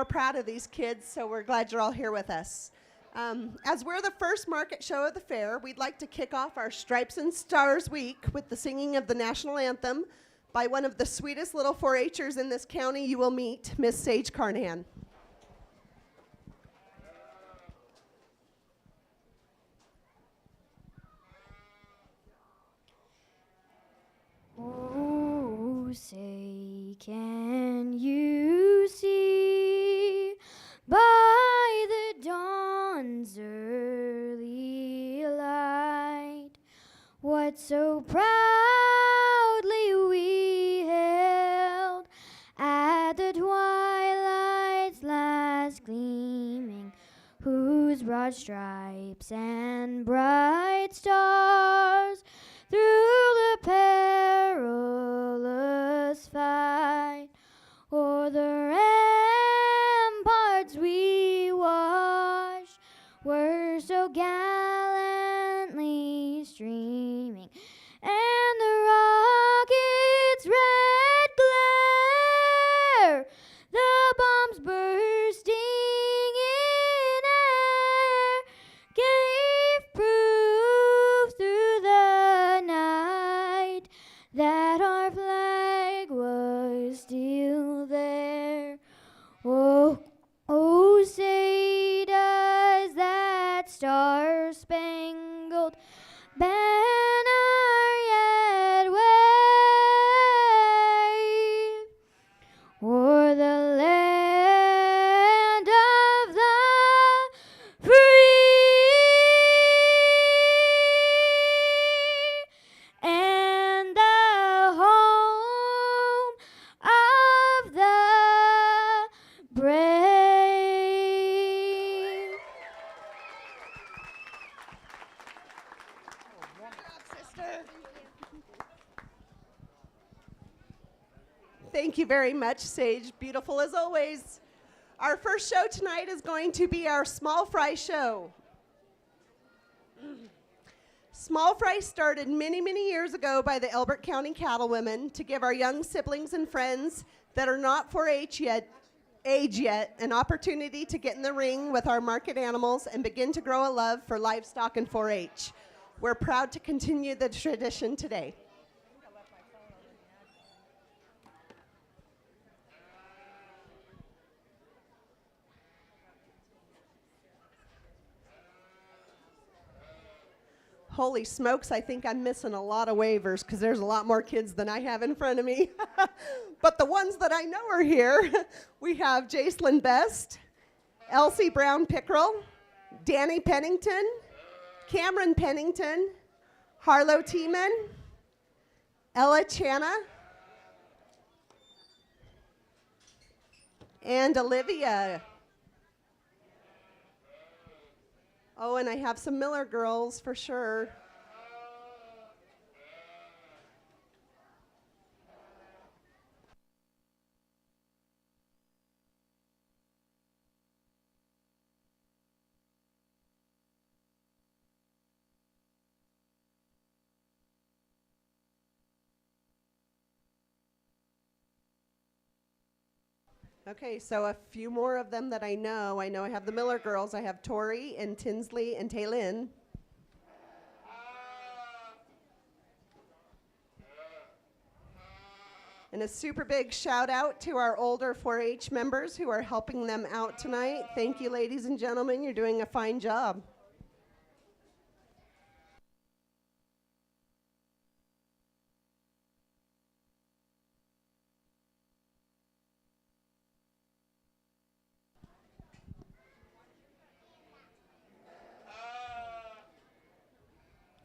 more proud of these kids, so we're glad you're all here with us. As we're the first market show of the fair, we'd like to kick off our Stripes and Stars Week with the singing of the national anthem by one of the sweetest little 4-H'ers in this county you will meet, Miss Sage Carnahan. Oh, say, can you see by the dawn's early light what so proudly we hailed at the twilight's last gleaming, whose broad stripes and bright stars through the perilous fight o'er the ramparts we watched were so gallantly streaming, and the rocket's red glare, the bombs bursting in air, gave proof through the night that our flag was still there. Oh, oh, say does that star-spangled banner yet wave o'er the land of the free and the home of the brave. Thank you very much, Sage. Beautiful as always. Our first show tonight is going to be our Small Fry show. Small Fry started many, many years ago by the Elbert County Cattlewomen to give our young siblings and friends that are not 4-H age yet an opportunity to get in the ring with our market animals and begin to grow a love for livestock and 4-H. We're proud to continue the tradition today. Holy smokes, I think I'm missing a lot of waivers because there's a lot more kids than I have in front of me. But the ones that I know are here, we have Jacelyn Best, Elsie Brown Pickrell, Danny Pennington, Cameron Pennington, Harlow Tiemann, Ella Channa, and Olivia. Oh, and I have some Miller girls for sure. Okay, so a few more of them that I know. I know I have the Miller girls. I have Tori and Tinsley and Taylin. And a super big shout out to our older 4-H members who are helping them out tonight. Thank you, ladies and gentlemen. You're doing a fine job.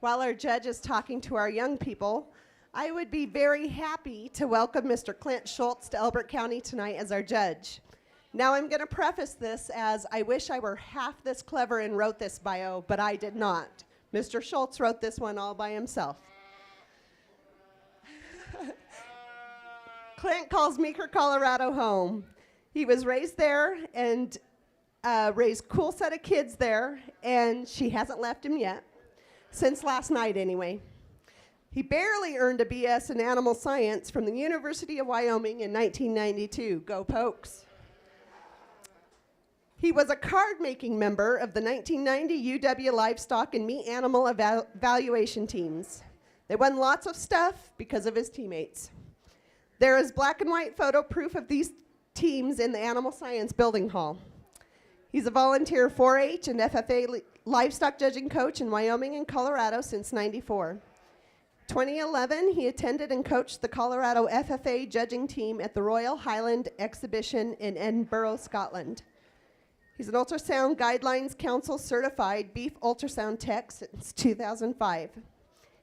While our judge is talking to our young people, I would be very happy to welcome Mr. Clint Schultz to Elbert County tonight as our judge. Now I'm going to preface this as I wish I were half this clever and wrote this bio, but I did not. Mr. Schultz wrote this one all by himself. Clint calls Meeker, Colorado home. He was raised there and raised a cool set of kids there, and she hasn't left him yet. Since last night, anyway. He barely earned a BS in animal science from the University of Wyoming in 1992. Go Pokes. He was a card-making member of the 1990 UW Livestock and Meat Animal Evaluation teams. They won lots of stuff because of his teammates. There is black and white photo proof of these teams in the Animal Science Building Hall. He's a volunteer 4-H and FFA livestock judging coach in Wyoming and Colorado since '94. 2011, he attended and coached the Colorado FFA judging team at the Royal Highland Exhibition in Edinburgh, Scotland. He's an Ultrasound Guidelines Council certified beef ultrasound tech since 2005.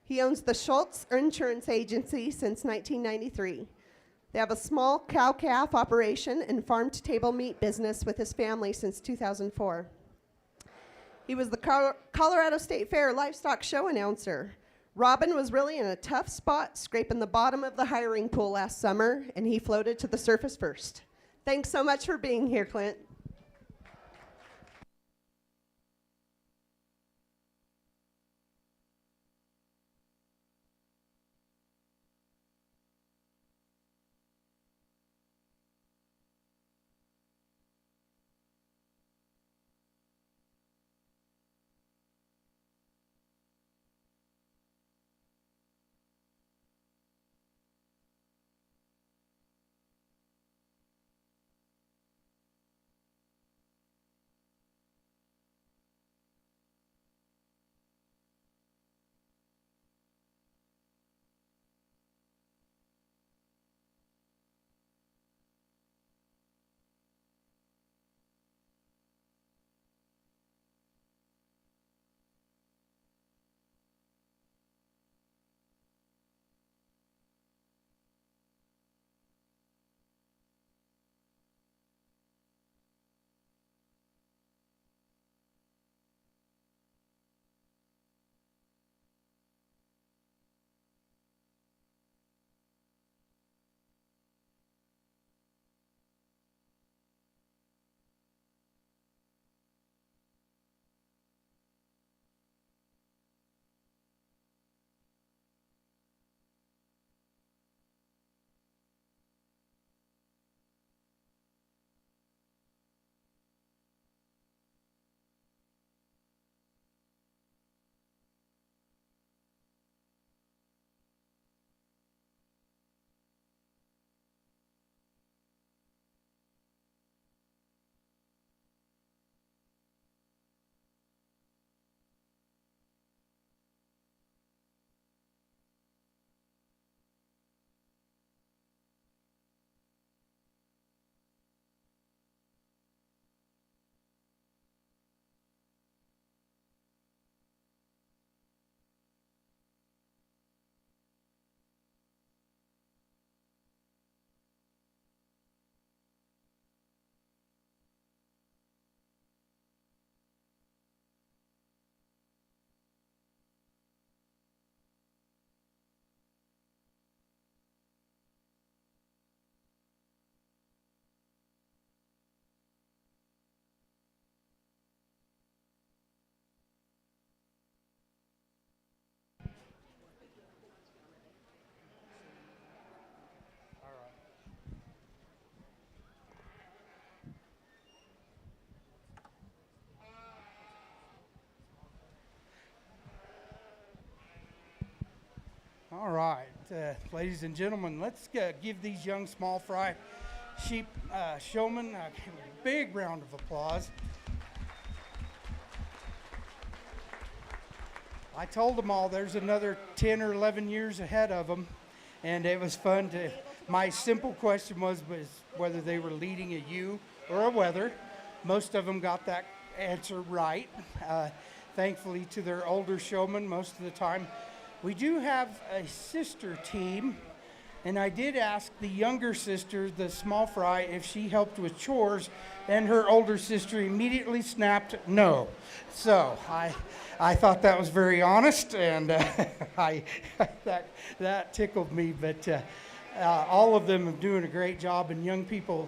He owns the Schultz Insurance Agency since 1993. They have a small cow-calf operation and farm-to-table meat business with his family since 2004. He was the Colorado State Fair livestock show announcer. Robin was really in a tough spot, scraping the bottom of the hiring pool last summer, and he floated to the surface first. Thanks so much for being here, Clint. All right, ladies and gentlemen, let's give these young small fry sheep showmen a big round of applause. I told them all there's another 10 or 11 years ahead of them, and it was fun to, my simple question was whether they were leading a ewe or a wether. Most of them got that answer right. Thankfully to their older showmen most of the time. We do have a sister team, and I did ask the younger sister, the small fry, if she helped with chores, and her older sister immediately snapped no. So I thought that was very honest, and that tickled me. But all of them are doing a great job, and young people,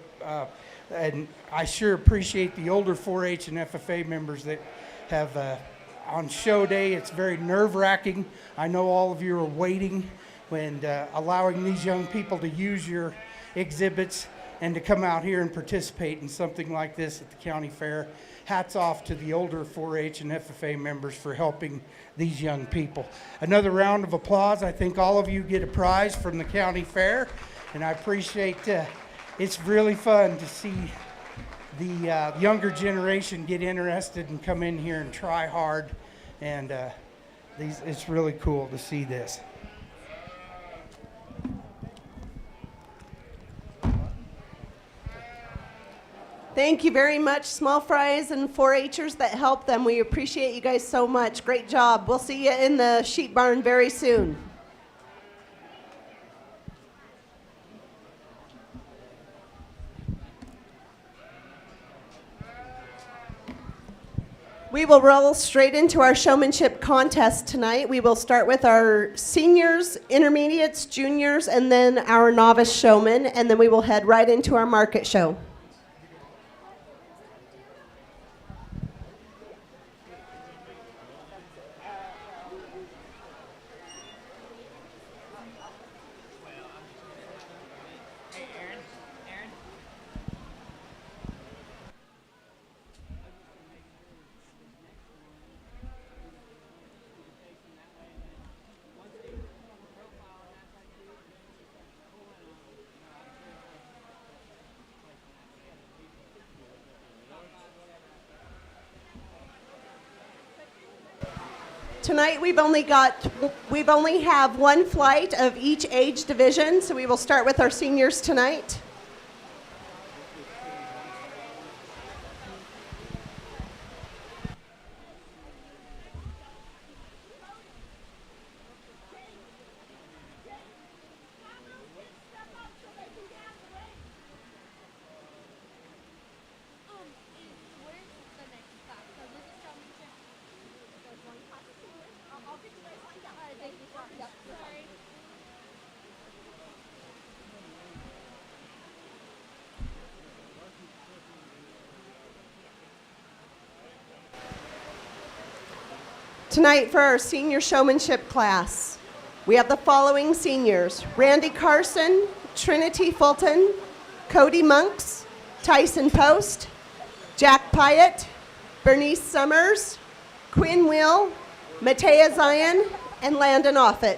and I sure appreciate the older 4-H and FFA members that have. On show day, it's very nerve-wracking. I know all of you are waiting and allowing these young people to use your exhibits. and to come out here and participate in something like this at the county fair. Hats off to the older 4-H and FFA members for helping these young people. Another round of applause. I think all of you get a prize from the county fair, and I appreciate it's really fun to see the younger generation get interested and come in here and try hard, and it's really cool to see this. Thank you very much, Small Fries and 4-Hers that help them. We appreciate you guys so much. Great job. We'll see you in the sheep barn very soon. We will roll straight into our showmanship contest tonight. We will start with our seniors, intermediates, juniors, and then our novice showmen, and then we will head right into our market show. Tonight we've only have one flight of each age division, so we will start with our seniors tonight. Tonight for our senior showmanship class, we have the following seniors: Randy Carson, Trinity Fulton, Cody Monks, Tyson Post, Jack Pyatt, Bernice Summers, Quinn Will, Matea Zion, and Landon Offit.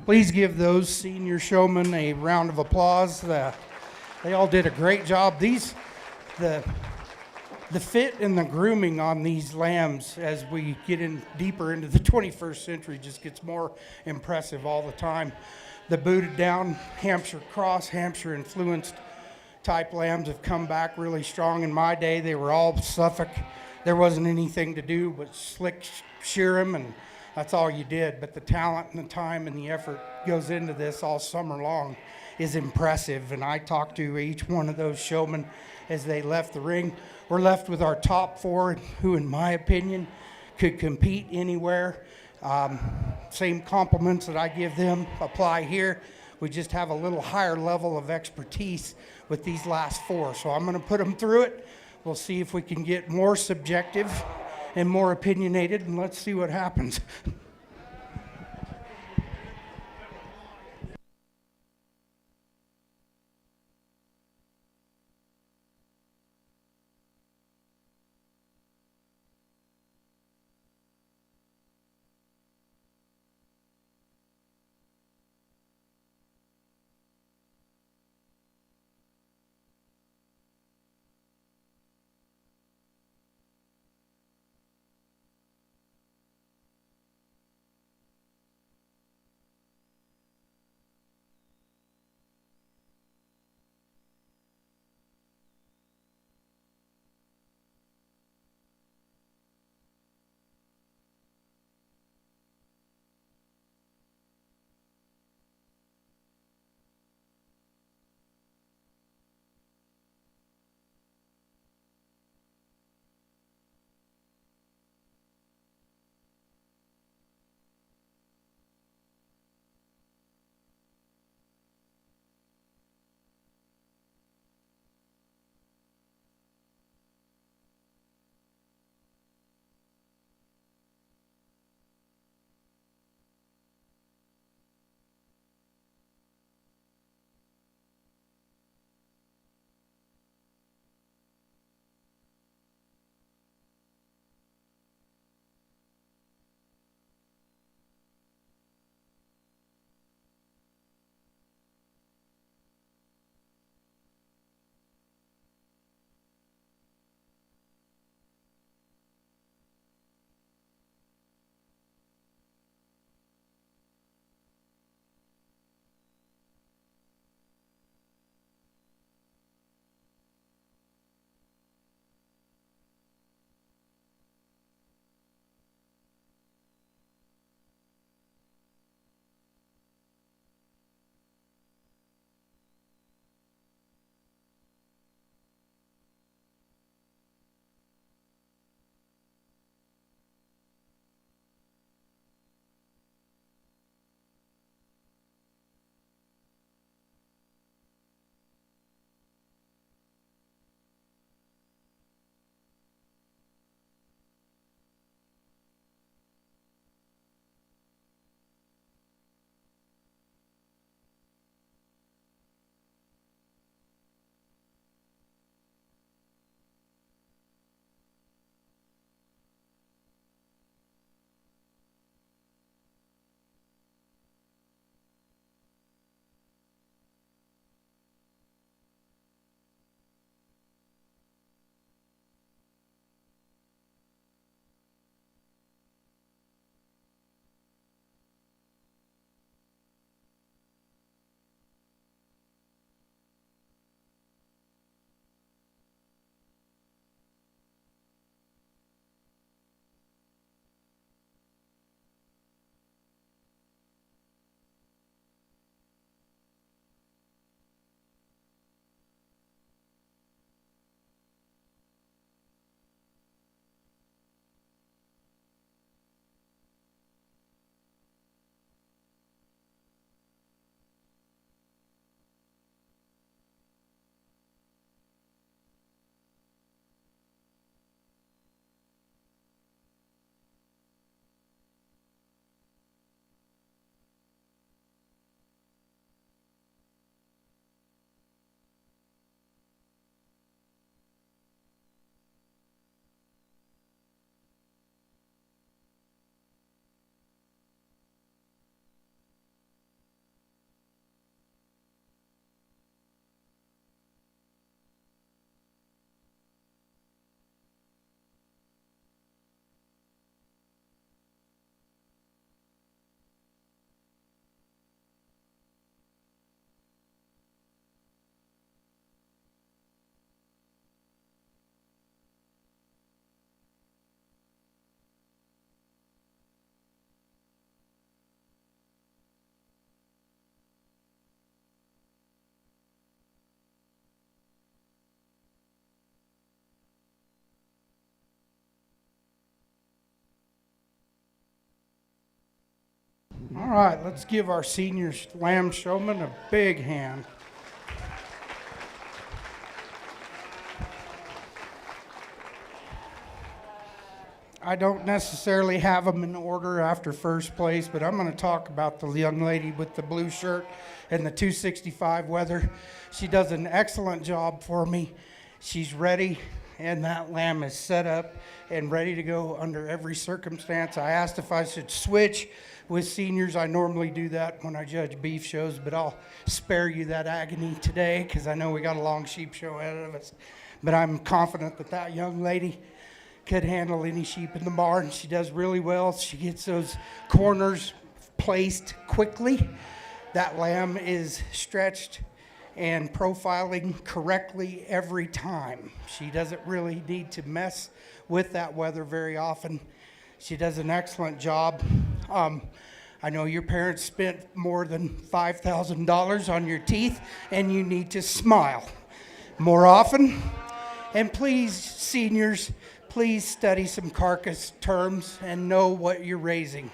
Please give those senior showmen a round of applause. They all did a great job. The fit and the grooming on these lambs as we get in deeper into the 21st century just gets more impressive all the time. The booted down Hampshire cross, Hampshire influenced type lambs have come back really strong. In my day, they were all Suffolk. There wasn't anything to do but slick shear them, and that's all you did. But the talent and the time and the effort goes into this all summer long is impressive. And I talked to each one of those showmen as they left the ring. We're left with our top four, who, in my opinion, could compete anywhere. Same compliments that I give them apply here. We just have a little higher level of expertise with these last four. So I'm going to put them through it. We'll see if we can get more subjective and more opinionated, and let's see what happens. All right, let's give our senior lamb showman a big hand. I don't necessarily have them in order after first place, but I'm going to talk about the young lady with the blue shirt and the 265 weather. She does an excellent job for me. She's ready, and that lamb is set up and ready to go under every circumstance. I asked if I should switch with seniors. I normally do that when I judge beef shows, but I'll spare you that agony today because I know we got a long sheep show ahead of us. But I'm confident that that young lady could handle any sheep in the barn. She does really well. She gets those corners placed quickly. That lamb is stretched and profiling correctly every time. She doesn't really need to mess with that weather very often. She does an excellent job. I know your parents spent more than $5,000 on your teeth, and you need to smile more often. And please, seniors, please study some carcass terms and know what you're raising.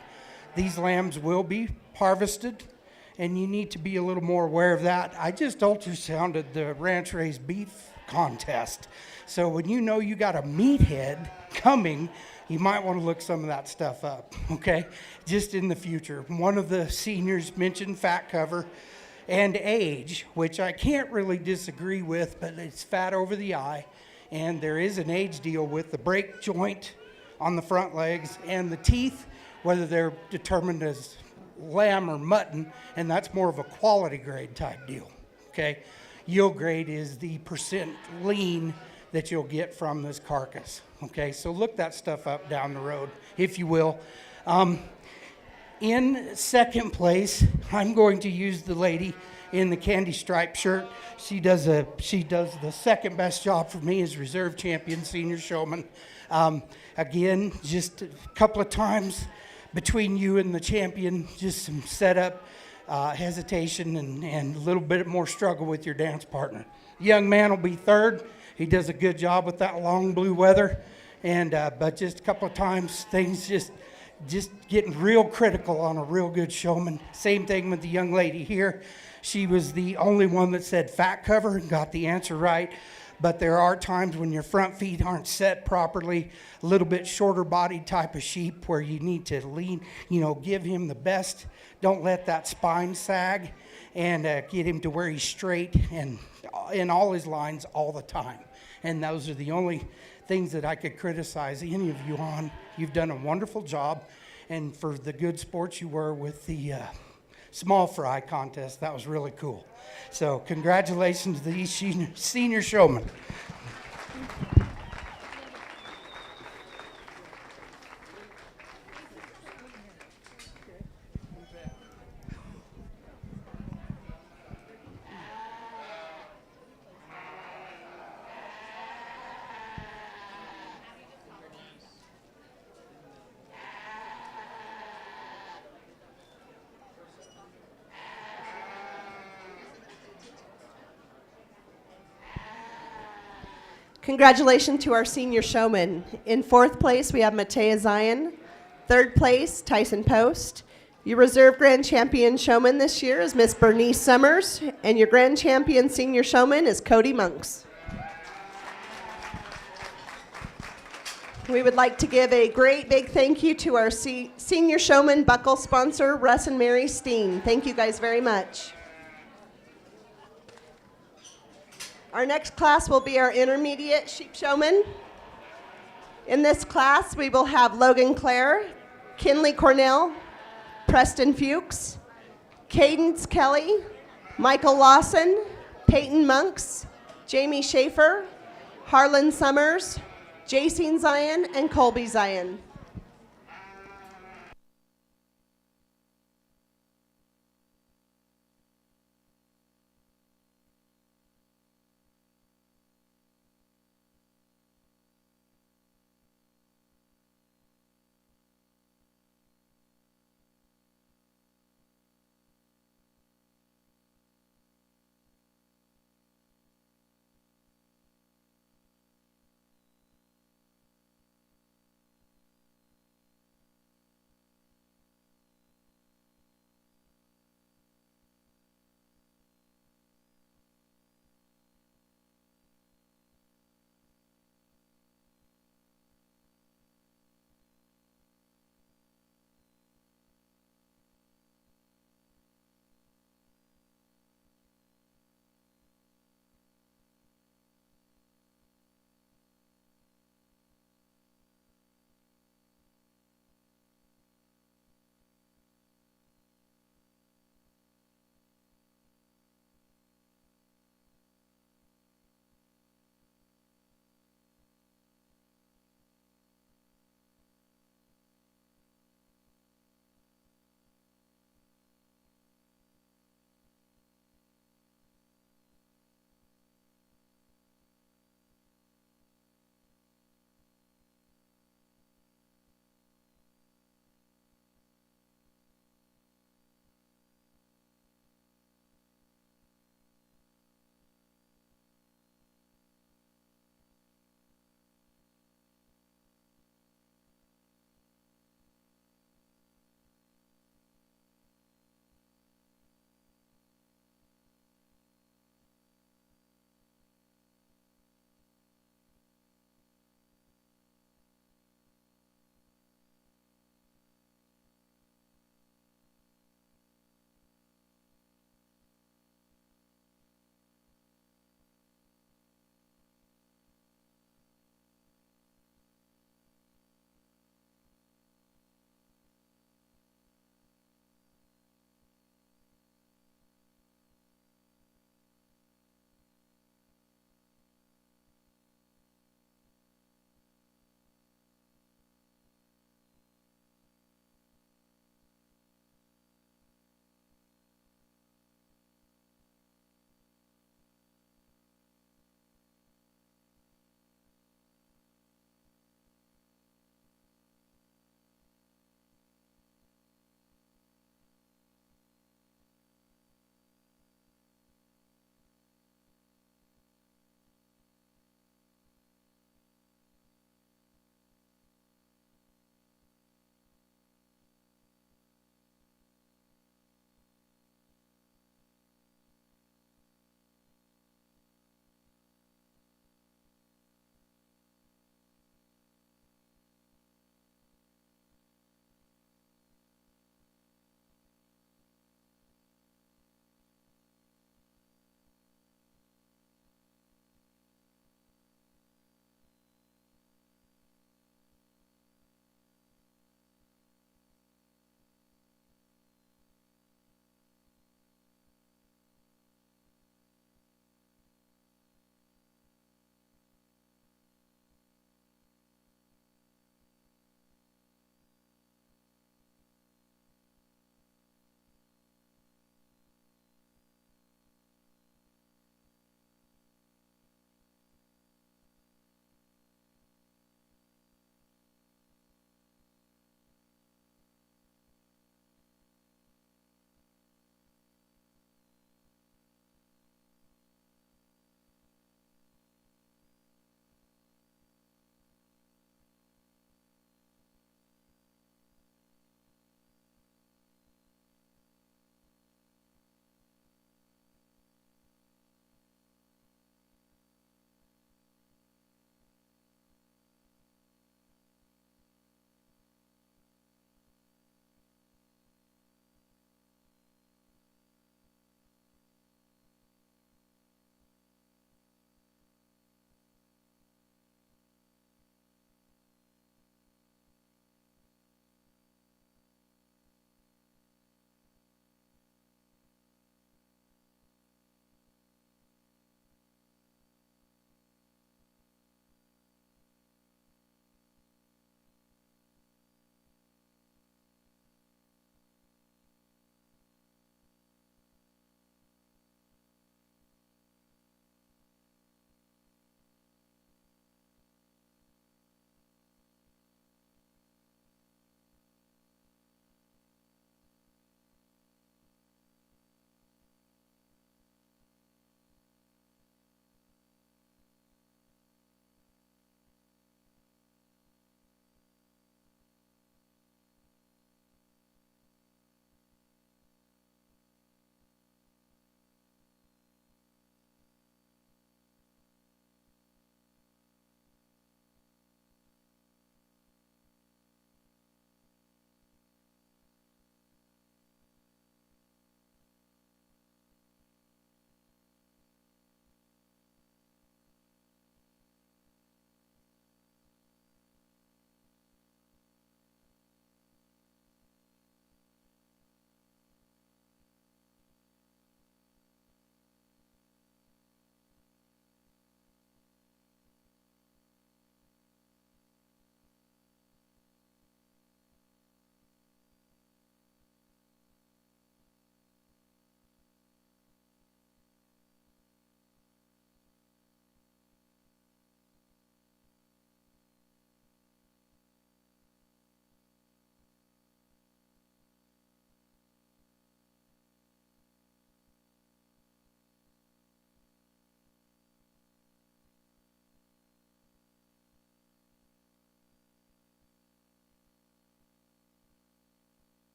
These lambs will be harvested, and you need to be a little more aware of that. I just ultrasounded the ranch raised beef contest. So when you know you got a meathead coming, you might want to look some of that stuff up, okay? Just in the future. One of the seniors mentioned fat cover and age, which I can't really disagree with, but it's fat over the eye. And there is an age deal with the break joint on the front legs and the teeth, whether they're determined as lamb or mutton, and that's more of a quality grade type deal, okay? Yield grade is the percent lean that you'll get from this carcass, okay? So look that stuff up down the road, if you will. In second place, I'm going to use the lady in the candy stripe shirt. She does the second best job for me as reserve champion senior showman. Again, just a couple of times between you and the champion, just some setup, hesitation, and a little bit more struggle with your dance partner. The young man will be third. He does a good job with that long blue weather, and but just a couple of times things just getting real critical on a real good showman. Same thing with the young lady here. She was the only one that said fat cover and got the answer right. But there are times when your front feet aren't set properly, a little bit shorter bodied type of sheep where you need to lean, give him the best. Don't let that spine sag, and get him to where he's straight and in all his lines all the time. And those are the only things that I could criticize any of you on. You've done a wonderful job, and for the good sports you were with the small fry contest, that was really cool. So congratulations to these senior showmen. Congratulations to our senior showmen. In fourth place, we have Matea Zion. Third place, Tyson Post. Your reserve grand champion showman this year is Miss Bernice Summers, and your grand champion senior showman is Cody Monks. We would like to give a great big thank you to our senior showman buckle sponsor, Russ and Mary Steen. Thank you guys very much. Our next class will be our intermediate sheep showman. In this class, we will have Logan Clare, Kinley Cornell, Preston Fuchs, Cadence Kelly, Michael Lawson, Peyton Monks, Jamie Schaefer, Harlan Summers, Jacene Zion, and Colby Zion.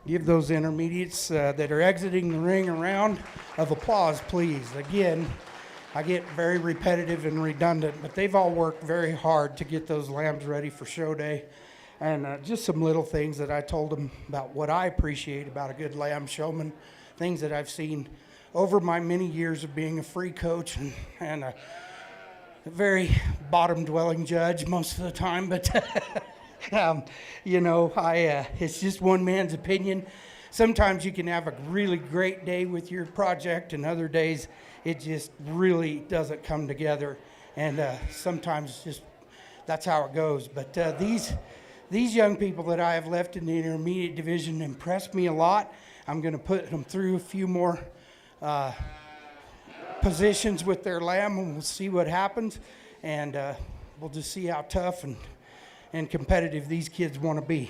Give those intermediates that are exiting the ring a round of applause, please. Again, I get very repetitive and redundant, but they've all worked very hard to get those lambs ready for show day. And just some little things that I told them about what I appreciate about a good lamb showman, things that I've seen over my many years of being a free coach and a very bottom-dwelling judge most of the time, but it's just one man's opinion. Sometimes you can have a really great day with your project, and other days it just really doesn't come together. And sometimes just that's how it goes. But these young people that I have left in the intermediate division impressed me a lot. I'm going to put them through a few more positions with their lamb, and we'll see what happens. And we'll just see how tough and competitive these kids want to be.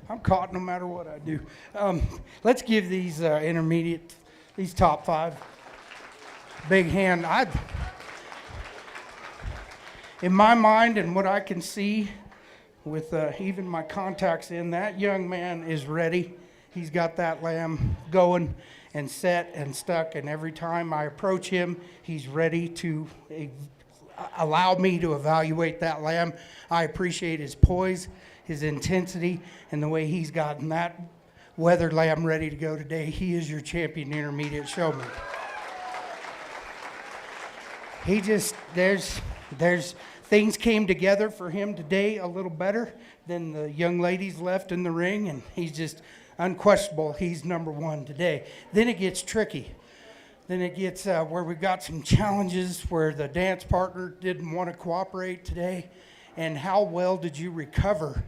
I'm caught no matter what I do. Let's give these intermediate, these top five, big hand. In my mind and what I can see with even my contacts in, that young man is ready. He's got that lamb going and set and stuck, and every time I approach him, he's ready to allow me to evaluate that lamb. I appreciate his poise, his intensity, and the way he's gotten that weathered lamb ready to go today. He is your champion intermediate showman. He just, there's things came together for him today a little better than the young ladies left in the ring, and he's just unquestionable, he's number one today. Then it gets tricky. Then it gets where we've got some challenges where the dance partner didn't want to cooperate today. And how well did you recover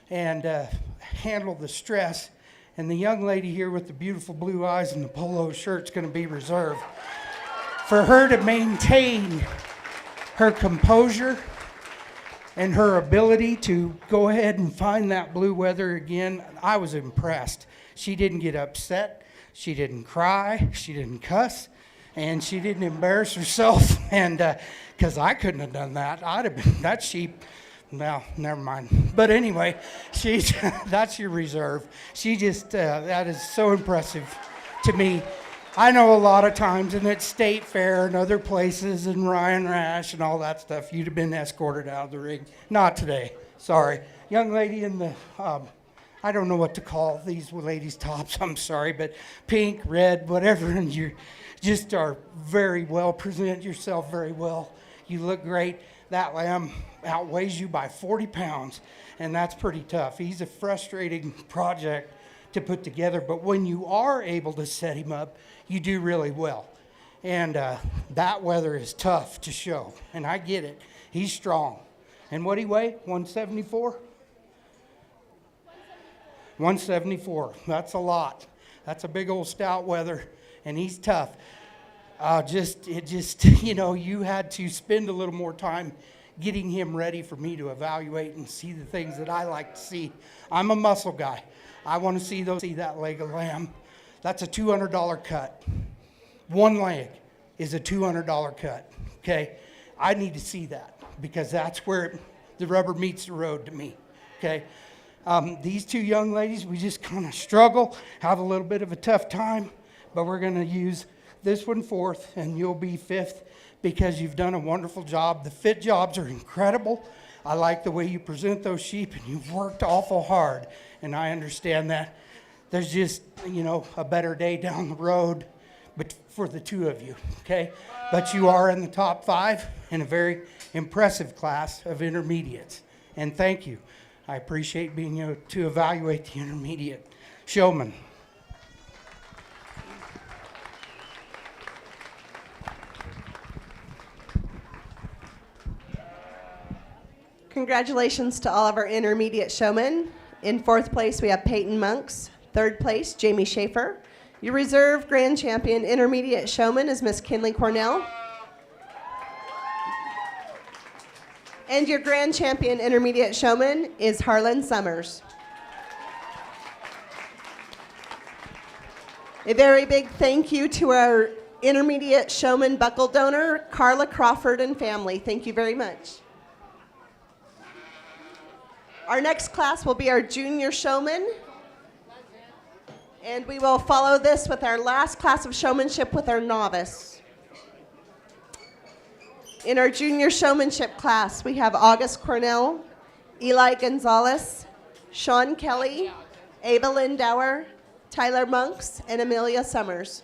and handle the stress? And the young lady here with the beautiful blue eyes and the polo shirt's going to be reserved. For her to maintain her composure and her ability to go ahead and find that blue weather again, I was impressed. She didn't get upset. She didn't cry. She didn't cuss. And she didn't embarrass herself. And because I couldn't have done that. I'd have been that sheep. Well, never mind. But anyway, she's that's your reserve. She just, that is so impressive to me. I know a lot of times, and at State Fair and other places, and Ryan Rash and all that stuff, you'd have been escorted out of the ring. Not today. Sorry. Young lady in the, I don't know what to call these ladies' tops. I'm sorry, but pink, red, whatever, and you just are very well, present yourself very well. You look great. That lamb outweighs you by 40 pounds, and that's pretty tough. He's a frustrating project to put together, but when you are able to set him up, you do really well. And that weather is tough to show, and I get it. He's strong. And what do he weigh? 174? 174. That's a lot. That's a big old stout weather, and he's tough. You had to spend a little more time getting him ready for me to evaluate and see the things that I like to see. I'm a muscle guy. I want to see that leg of lamb. That's a $200 cut. One leg is a $200 cut, okay? I need to see that because that's where the rubber meets the road to me, okay? These two young ladies, we just kind of struggle, have a little bit of a tough time, but we're going to use this one fourth, and you'll be fifth because you've done a wonderful job. The fit jobs are incredible. I like the way you present those sheep, and you've worked awful hard, and I understand that. There's just, a better day down the road but for the two of you, okay? But you are in the top 5 in a very impressive class of intermediates, and thank you. I appreciate being able to evaluate the intermediate showman. Congratulations to all of our intermediate showmen. In 4th place, we have Peyton Monks. 3rd place, Jamie Schaefer. Your reserve grand champion intermediate showman is Miss Kinley Cornell. And your grand champion intermediate showman is Harlan Summers. A very big thank you to our intermediate showman buckle donor, Carla Crawford and family. Thank you very much. Our next class will be our junior showman. And we will follow this with our last class of showmanship with our novice. In our junior showmanship class, we have August Cornell, Eli Gonzalez, Sean Kelly, Ava Lindauer, Tyler Monks, and Amelia Summers.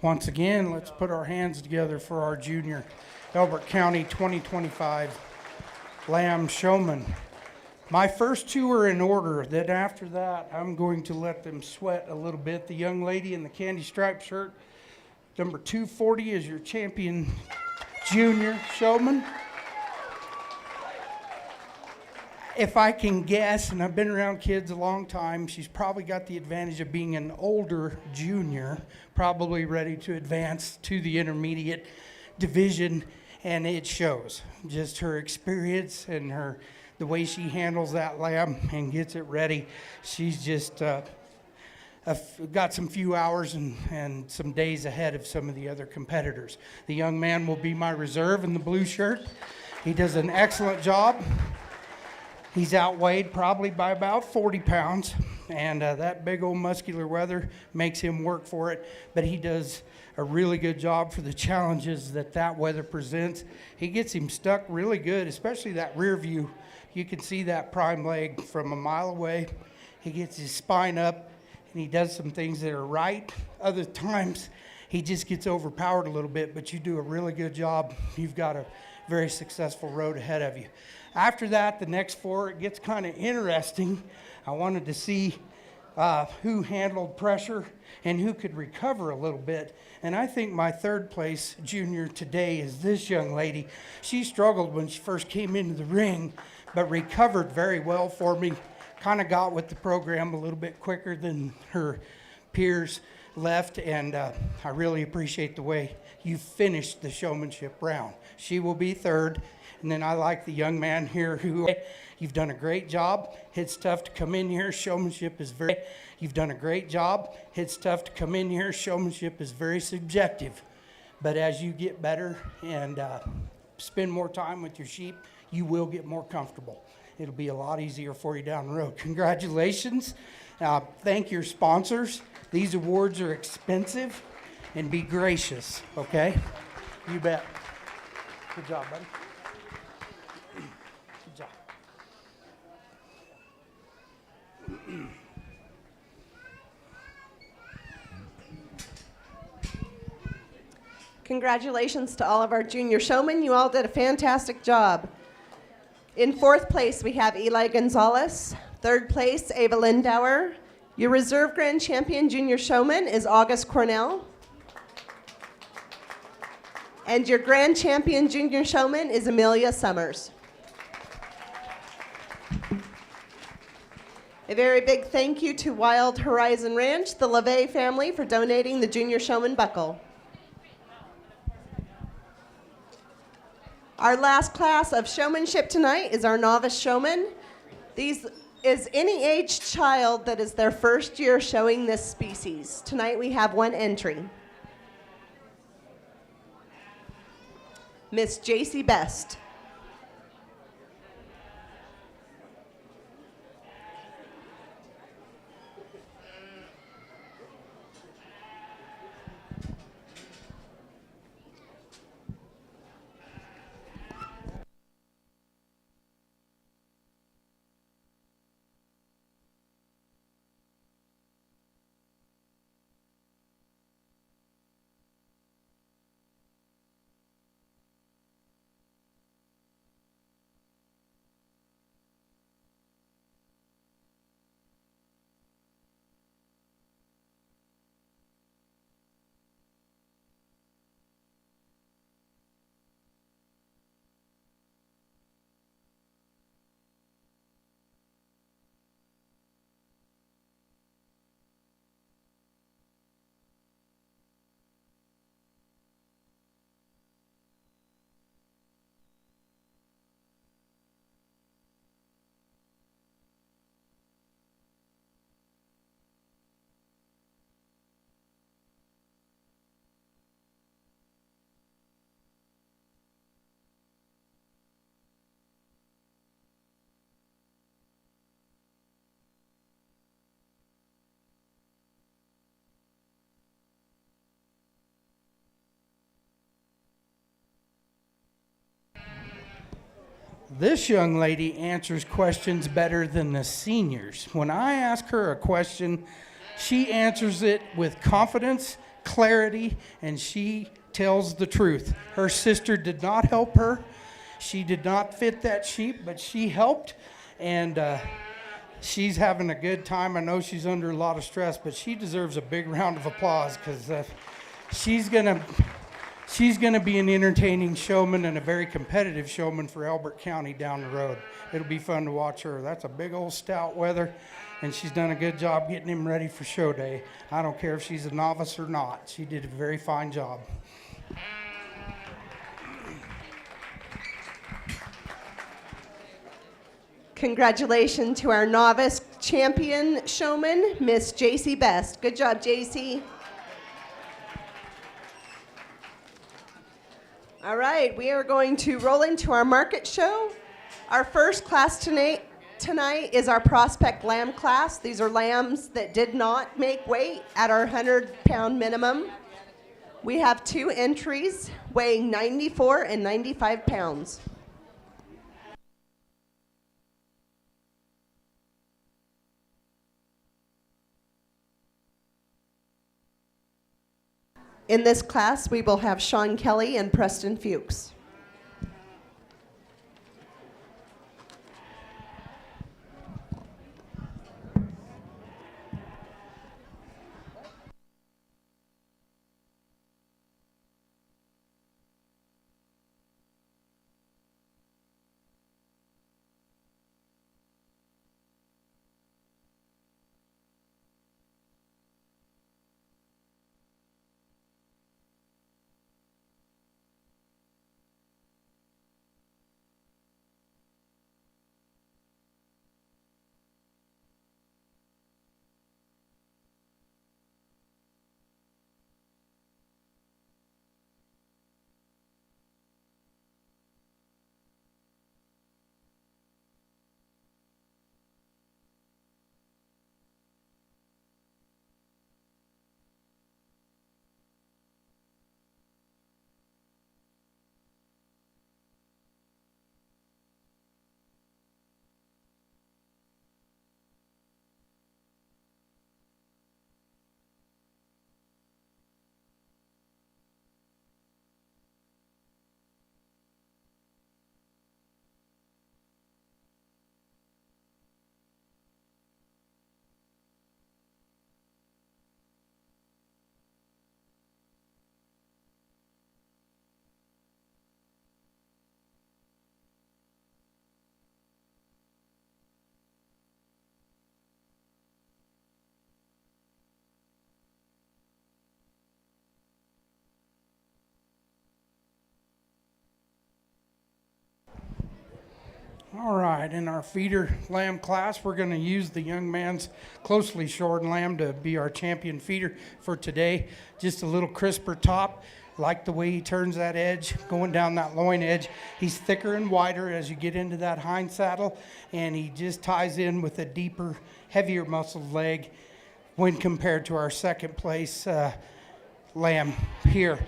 Once again, let's put our hands together for our junior Elbert County 2025 Lamb Showman. My first two are in order. Then after that, I'm going to let them sweat a little bit. The young lady in the candy striped shirt, number 240, is your champion junior showman. If I can guess, and I've been around kids a long time, she's probably got the advantage of being an older junior, probably ready to advance to the intermediate division, and it shows. Just her experience and the way she handles that lamb and gets it ready. She's just got some few hours and some days ahead of some of the other competitors. The young man will be my reserve in the blue shirt. He does an excellent job. He's outweighed probably by about 40 pounds, and that big old muscular weather makes him work for it, but he does a really good job for the challenges that weather presents. He gets him stuck really good, especially that rear view. You can see that prime leg from a mile away. He gets his spine up, and he does some things that are right. Other times, he just gets overpowered a little bit, but you do a really good job. You've got a very successful road ahead of you. After that, the next four, it gets kind of interesting. I wanted to see who handled pressure and who could recover a little bit. And I think my third place junior today is this young lady. She struggled when she first came into the ring, but recovered very well for me. Kind of got with the program a little bit quicker than her peers left, and I really appreciate the way you finished the showmanship round. She will be third. And then I like the young man here who, you've done a great job. It's tough to come in here. Showmanship is you've done a great job. It's tough to come in here. Showmanship is very subjective. But as you get better and spend more time with your sheep, you will get more comfortable. It'll be a lot easier for you down the road. Congratulations. Thank your sponsors. These awards are expensive, and be gracious, okay? You bet. Good job, buddy. Congratulations to all of our junior showmen. You all did a fantastic job. In fourth place, we have Eli Gonzalez. Third place, Ava Lindauer. Your reserve grand champion junior showman is August Cornell. And your grand champion junior showman is Amelia Summers. A very big thank you to Wild Horizon Ranch, the LeVay family, for donating the Junior Showman buckle. Our last class of showmanship tonight is our novice showman. These is any aged child that is their first year showing this species. Tonight we have one entry. Miss J.C. Best. This young lady answers questions better than the seniors. When I ask her a question, she answers it with confidence clarity, and she tells the truth. Her sister did not help her. She did not fit that sheep, but she helped, and she's having a good time. I know she's under a lot of stress, but she deserves a big round of applause because she's gonna be an entertaining showman and a very competitive showman for Elbert County down the road. It'll be fun to watch her. That's a big old stout wether, and she's done a good job getting him ready for show day. I don't care if she's a novice or not. She did a very fine job. Congratulations to our novice champion showman, Miss JC Best. Good job, JC. All right, we are going to roll into our market show. Our first class tonight is our prospect lamb class. These are lambs that did not make weight at our 100-pound minimum. We have 2 entries weighing 94 and 95 pounds. In this class, we will have Sean Kelly and Preston Fuchs. All right, in our feeder lamb class, we're going to use the young man's closely shorn lamb to be our champion feeder for today. Just a little crisper top. Like the way he turns that edge, going down that loin edge. He's thicker and wider as you get into that hind saddle, and he just ties in with a deeper, heavier muscled leg when compared to our second place lamb here.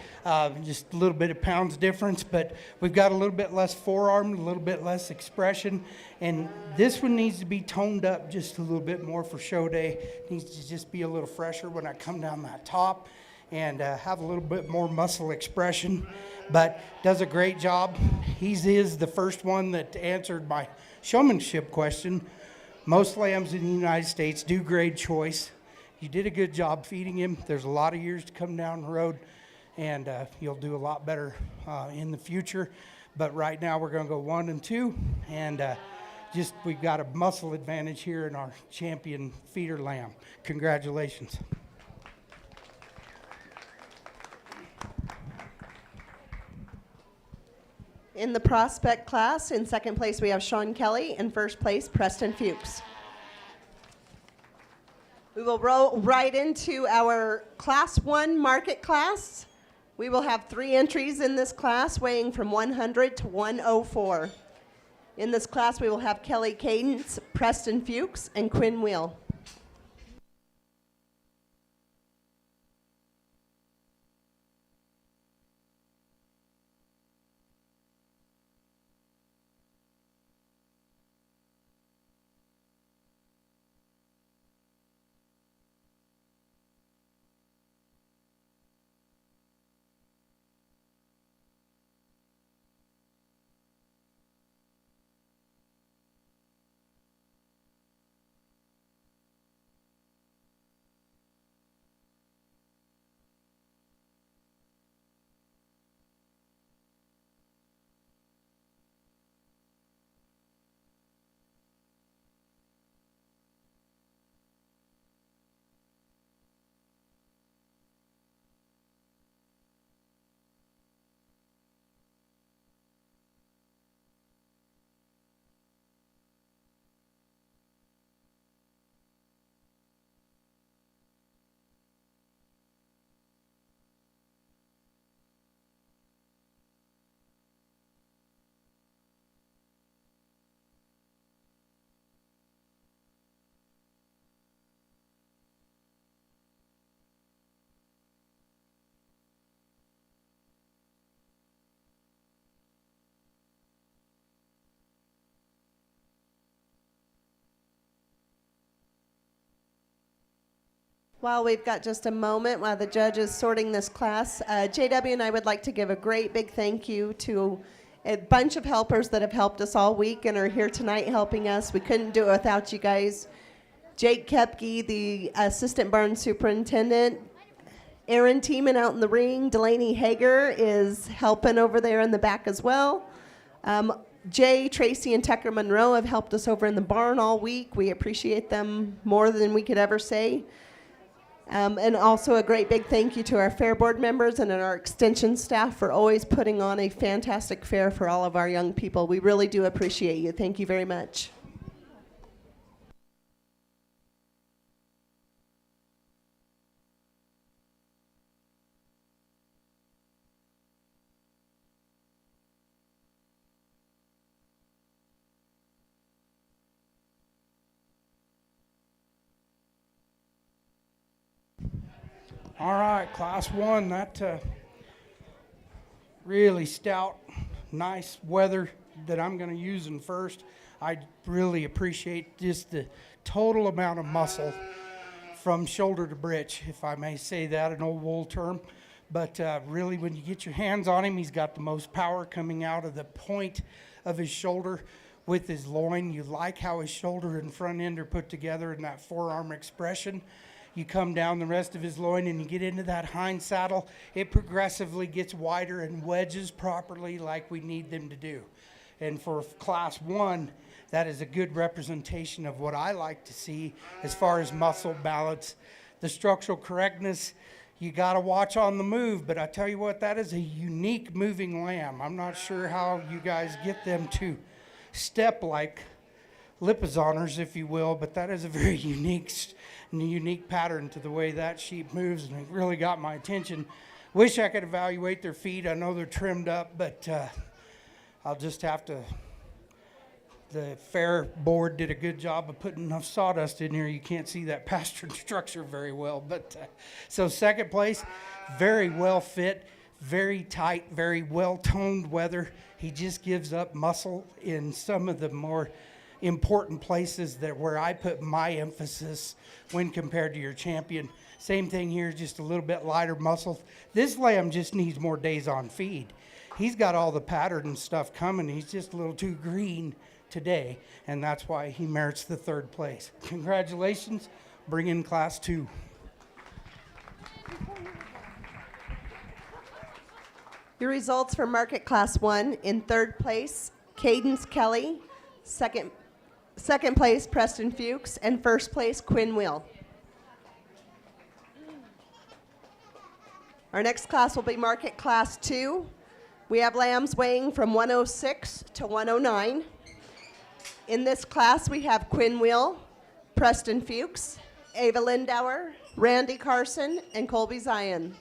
Just a little bit of pounds difference, but we've got a little bit less forearm, a little bit less expression, and this one needs to be toned up just a little bit more for show day. It needs to just be a little fresher when I come down that top and have a little bit more muscle expression, but does a great job. He is the first one that answered my showmanship question. Most lambs in the United States do grade choice. You did a good job feeding him. There's a lot of years to come down the road, and you'll do a lot better in the future. But right now we're going to go 1 and 2, and just we've got a muscle advantage here in our champion feeder lamb. Congratulations. In the prospect class, in second place we have Sean Kelly, in first place Preston Fuchs. We will roll right into our Class 1 market class. We will have 3 entries in this class weighing from 100 to 104. In this class we will have Kelly Cadence, Preston Fuchs, and Quinn Wheel. While we've got just a moment while the judge is sorting this class, JW and I would like to give a great big thank you to a bunch of helpers that have helped us all week and are here tonight helping us. We couldn't do it without you guys. Jake Kepke, the assistant barn superintendent. Aaron Tiemann out in the ring. Delaney Hager is helping over there in the back as well. Jay, Tracy, and Tucker Monroe have helped us over in the barn all week. We appreciate them more than we could ever say. And also a great big thank you to our fair board members and our extension staff for always putting on a fantastic fair for all of our young people. We really do appreciate you. Thank you very much. All right, Class 1, that really stout, nice weather that I'm going to use in first. I really appreciate just the total amount of muscle from shoulder to britch, if I may say that, an old wool term. But really, when you get your hands on him, he's got the most power coming out of the point of his shoulder with his loin. You like how his shoulder and front end are put together in that forearm expression. You come down the rest of his loin and you get into that hind saddle, it progressively gets wider and wedges properly like we need them to do. And for Class 1, that is a good representation of what I like to see as far as muscle balance. The structural correctness, you got to watch on the move, but I tell you what, that is a unique moving lamb. I'm not sure how you guys get them to step like Lipizaners, if you will, but that is a very unique pattern to the way that sheep moves, and it really got my attention. Wish I could evaluate their feet. I know they're trimmed up, but I'll just have to. The fair board did a good job of putting enough sawdust in here. You can't see that pastern structure very well, but so second place, very well fit, very tight, very well toned weather. He just gives up muscle in some of the more important places that where I put my emphasis when compared to your champion. Same thing here, just a little bit lighter muscle. This lamb just needs more days on feed. He's got all the pattern and stuff coming. He's just a little too green today, and that's why he merits the third place. Congratulations. Bring in Class 2. Your results for Market Class 1: in third place, Cadence Kelly. Second place, Preston Fuchs, and first place, Quinn Will. Our next class will be Market Class 2. We have lambs weighing from 106 to 109. In this class, we have Quinn Will, Preston Fuchs, Ava Lindauer, Randy Carson, and Colby Zion.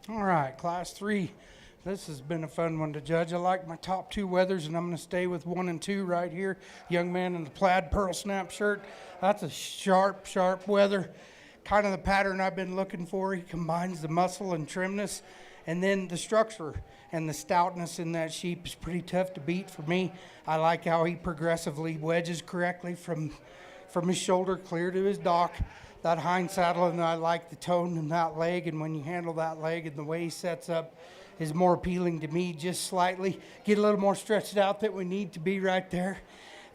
All right, class 3. This has been a fun one to judge. I like my top 2 weathers, and I'm going to stay with 1 and 2 right here. Young man in the plaid pearl snap shirt. That's a sharp, sharp weather. Kind of the pattern I've been looking for. He combines the muscle and trimness, and then the structure and the stoutness in that sheep is pretty tough to beat for me. I like how he progressively wedges correctly from his shoulder clear to his dock. That hind saddle, and I like the tone in that leg, and when you handle that leg and the way he sets up is more appealing to me, just slightly. Get a little more stretched out that we need to be right there.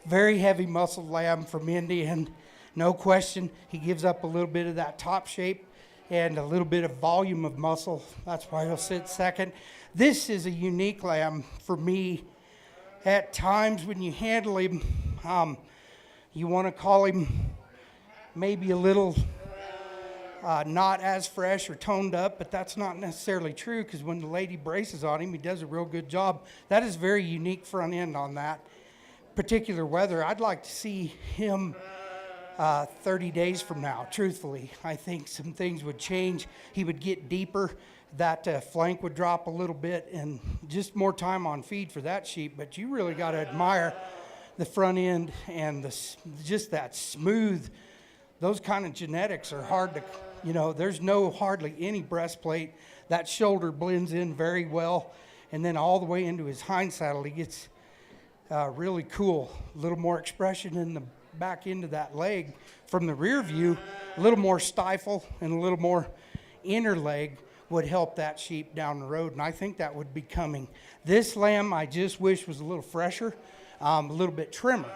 Very heavy muscled lamb from Indy, and no question, he gives up a little bit of that top shape and a little bit of volume of muscle. That's why he'll sit second. This is a unique lamb for me. At times when you handle him, you want to call him maybe a little not as fresh or toned up, but that's not necessarily true, because when the lady braces on him, he does a real good job. That is very unique front end on that particular weather. I'd like to see him 30 days from now, truthfully. I think some things would change. He would get deeper. That flank would drop a little bit, and just more time on feed for that sheep. But you really got to admire the front end and just that smooth. Those kind of genetics are hard to, there's hardly any breastplate. That shoulder blends in very well. And then all the way into his hind saddle, he gets really cool. A little more expression in the back end of that leg. From the rear view, a little more stifle and a little more inner leg would help that sheep down the road. And I think that would be coming. This lamb, I just wish was a little fresher, a little bit trimmer.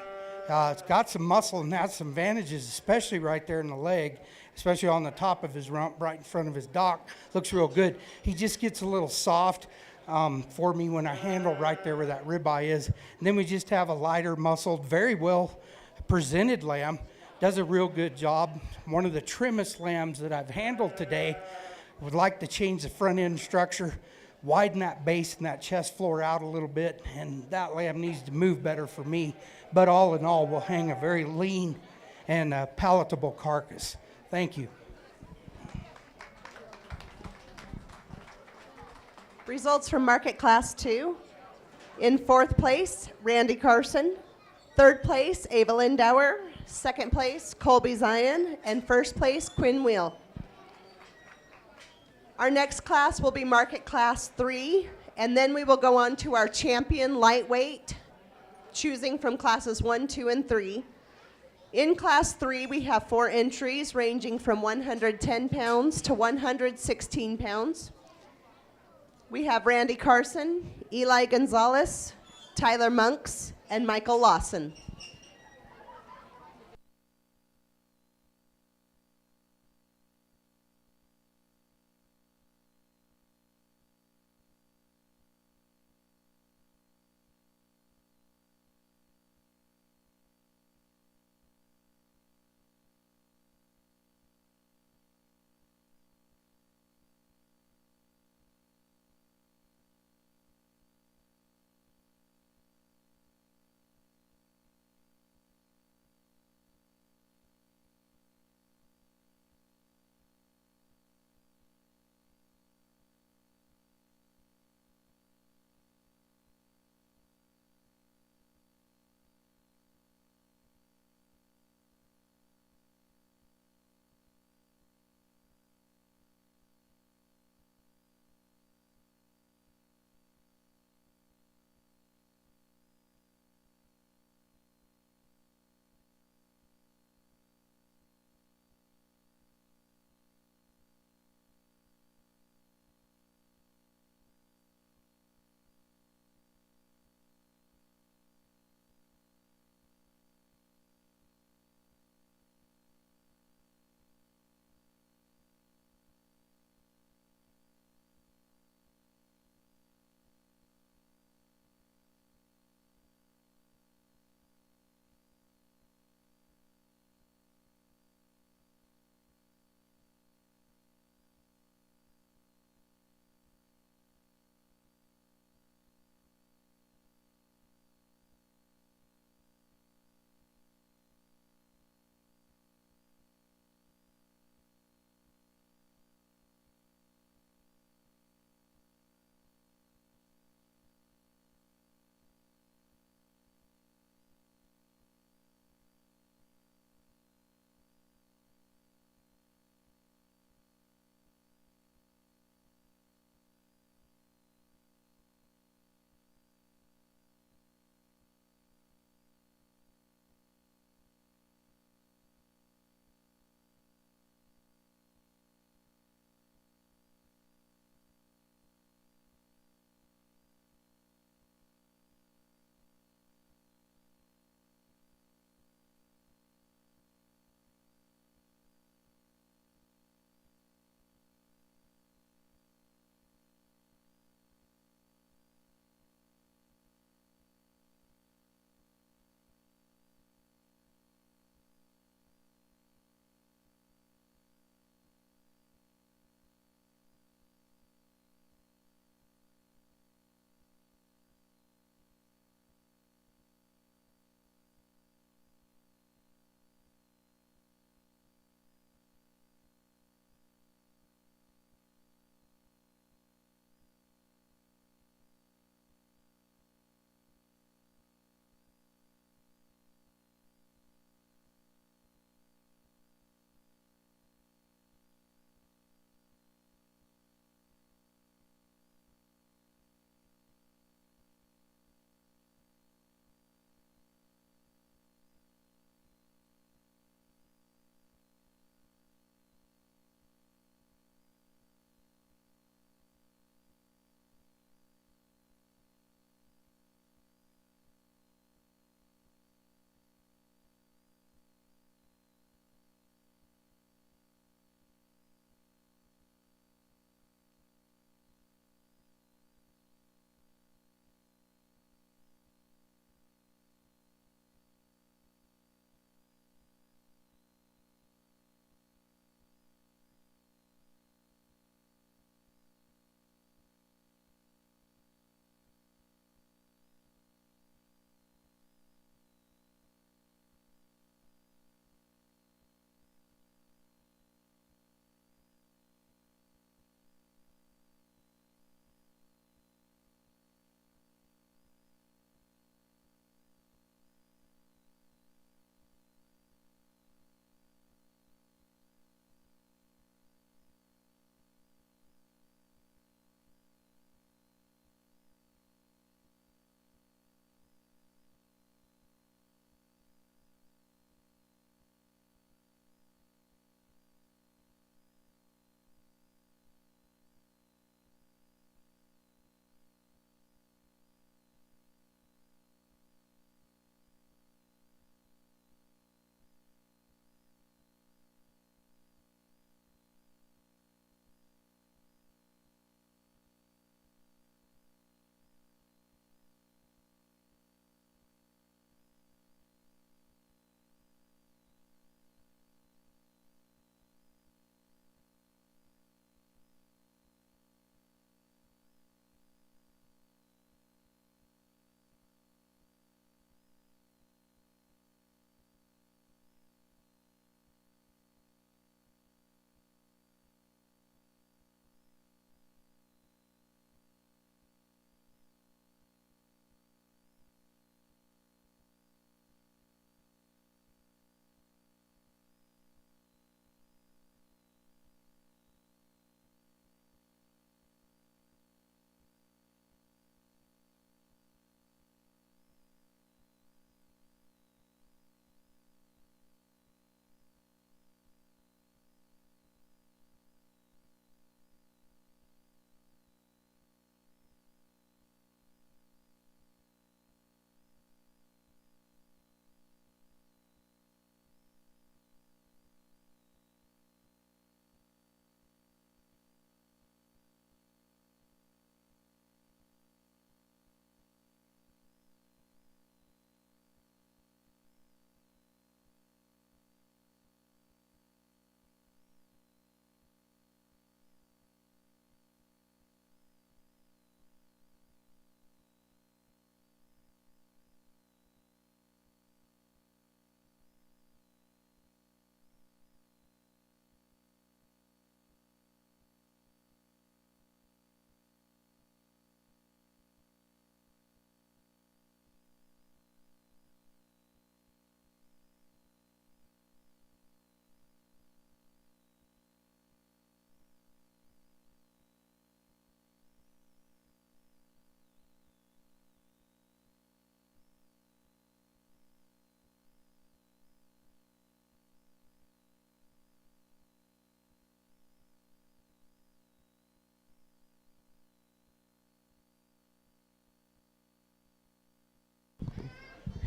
It's got some muscle and has some advantages, especially right there in the leg, especially on the top of his rump, right in front of his dock. Looks real good. He just gets a little soft for me when I handle right there where that ribeye is. And then we just have a lighter muscled, very well presented lamb. Does a real good job. One of the trimmest lambs that I've handled today. Would like to change the front end structure, widen that base and that chest floor out a little bit, and that lamb needs to move better for me. But all in all, we'll hang a very lean and palatable carcass. Thank you. Results from Market Class 2. In 4th place, Randy Carson. 3rd place, Ava Lindauer. 2nd place, Colby Zion. And 1st place, Quinn Wheel. Our next class will be Market Class 3, and then we will go on to our champion lightweight, choosing from classes 1, 2, and 3. In Class 3, we have 4 entries ranging from 110 pounds to 116 pounds. We have Randy Carson, Eli Gonzalez, Tyler Monks, and Michael Lawson.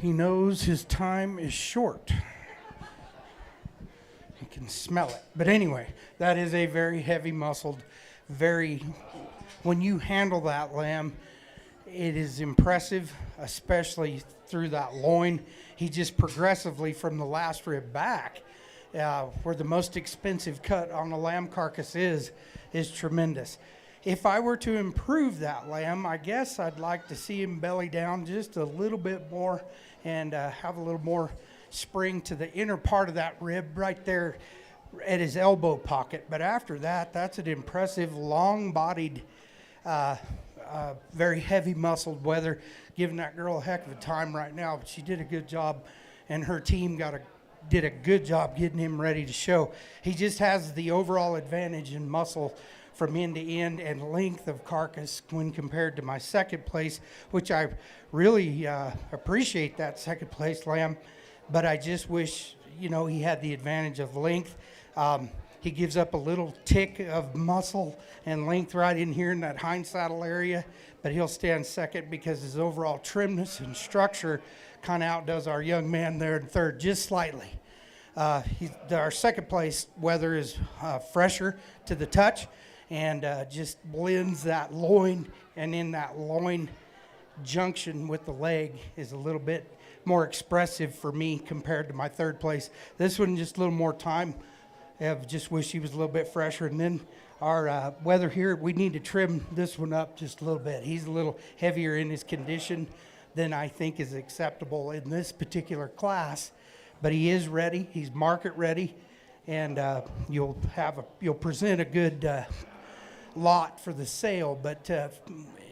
He knows his time is short. He can smell it. But anyway, that is a very heavy muscled, when you handle that lamb, it is impressive, especially through that loin. He just progressively from the last rib back, where the most expensive cut on a lamb carcass is tremendous. If I were to improve that lamb, I guess I'd like to see him belly down just a little bit more and have a little more spring to the inner part of that rib right there at his elbow pocket. But after that, that's an impressive, long-bodied, very heavy muscled Weather, giving that girl a heck of a time right now. But she did a good job, and her team did a good job getting him ready to show. He just has the overall advantage in muscle from end to end and length of carcass when compared to my second place, which I really appreciate that second place lamb, but I just wish, he had the advantage of length. He gives up a little tick of muscle and length right in here in that hind saddle area, but he'll stand second because his overall trimness and structure kind of outdoes our young man there in third just slightly. Our second place Weather is fresher to the touch and just blends that loin, and in that loin junction with the leg is a little bit more expressive for me compared to my third place. This one just a little more time. I just wish he was a little bit fresher. And then our Weather here, we need to trim this one up just a little bit. He's a little heavier in his condition than I think is acceptable in this particular class, but he is ready. He's market ready, and you'll present a good lot for the sale. But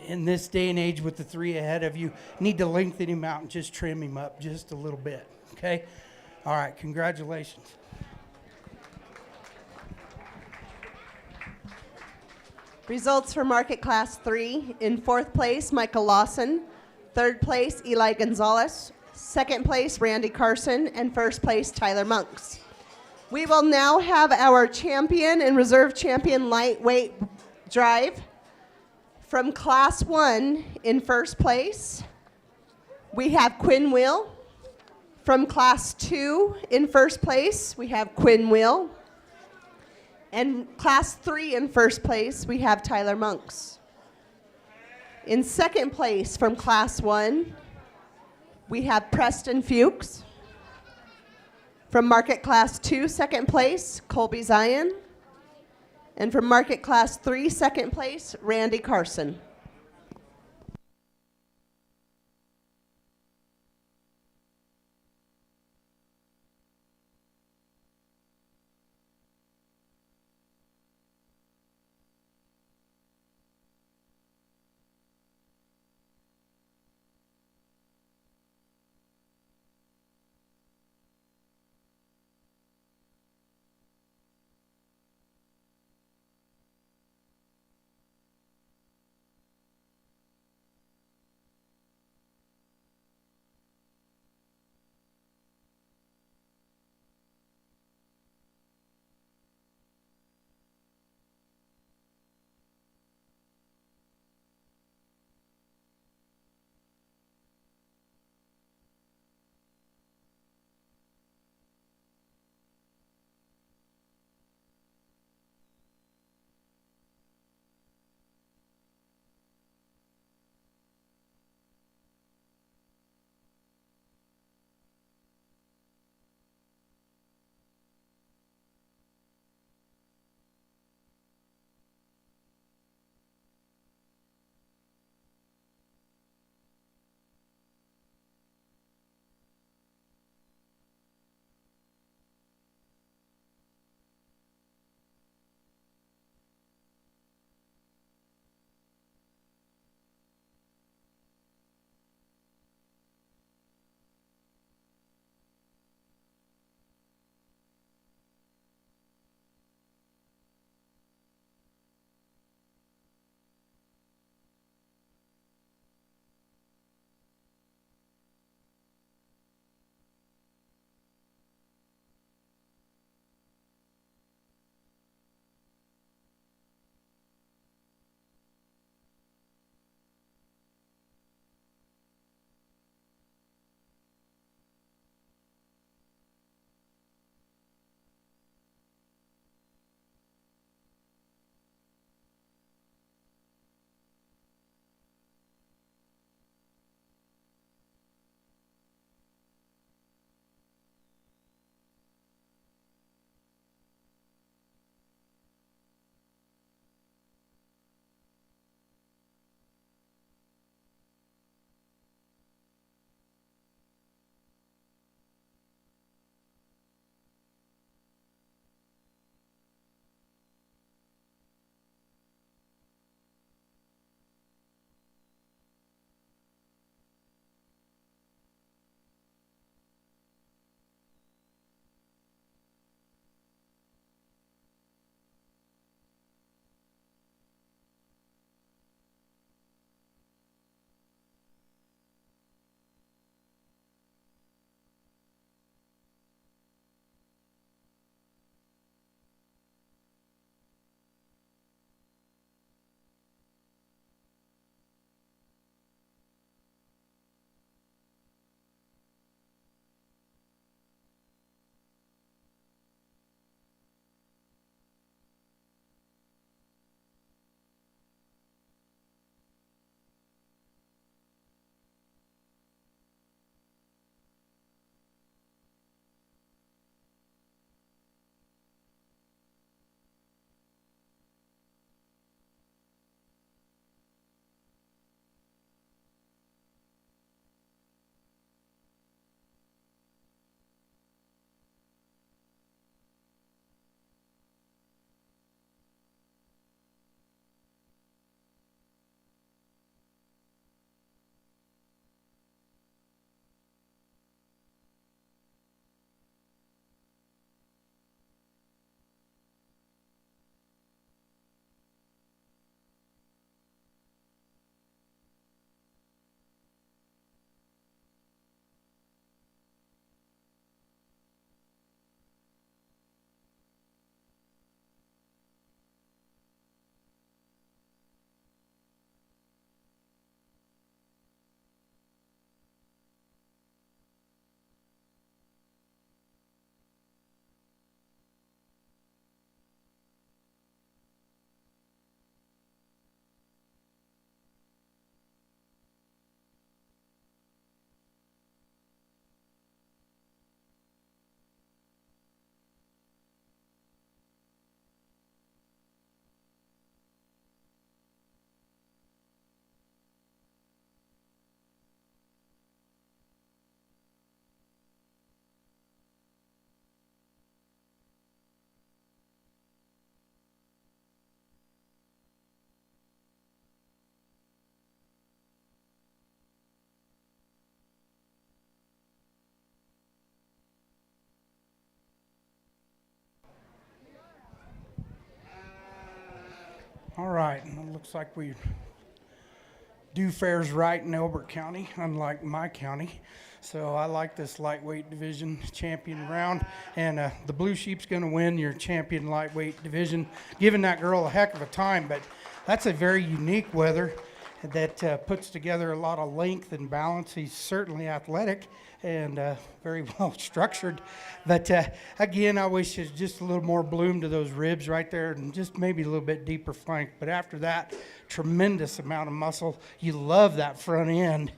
in this day and age with the three ahead of you, need to lengthen him out and just trim him up just a little bit. Okay? All right, congratulations. Results for Market Class 3. In fourth place, Michael Lawson. Third place, Eli Gonzalez. Second place, Randy Carson. And first place, Tyler Monks. We will now have our champion and reserve champion lightweight drive. From Class 1 in first place, we have Quinn Will. From Class 2 in first place, we have Quinn Will. And Class 3 in first place, we have Tyler Monks. In second place from Class 1, we have Preston Fuchs. From Market Class 2, second place, Colby Zion. And from Market Class 3, second place, Randy Carson. All right, it looks like we do fairs right in Elbert County, unlike my county. So I like this lightweight division champion round, and the Blue Sheep's going to win your champion lightweight division, giving that girl a heck of a time. But that's a very unique weather that puts together a lot of length and balance. He's certainly athletic and very well structured. But again, I wish there's just a little more bloom to those ribs right there and just maybe a little bit deeper flank. But after that, tremendous amount of muscle. You love that front end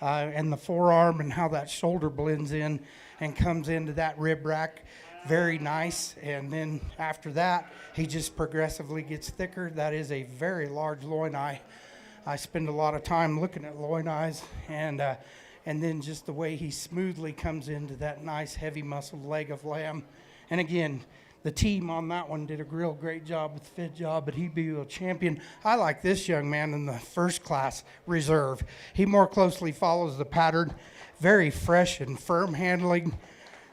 and the forearm and how that shoulder blends in and comes into that rib rack. Very nice. And then after that, he just progressively gets thicker. That is a very large loin eye. I spend a lot of time looking at loin eyes, and then just the way he smoothly comes into that nice heavy muscled leg of lamb. And again, the team on that one did a real great job with the fit job, but he'd be a champion. I like this young man in the first class reserve. He more closely follows the pattern, very fresh and firm handling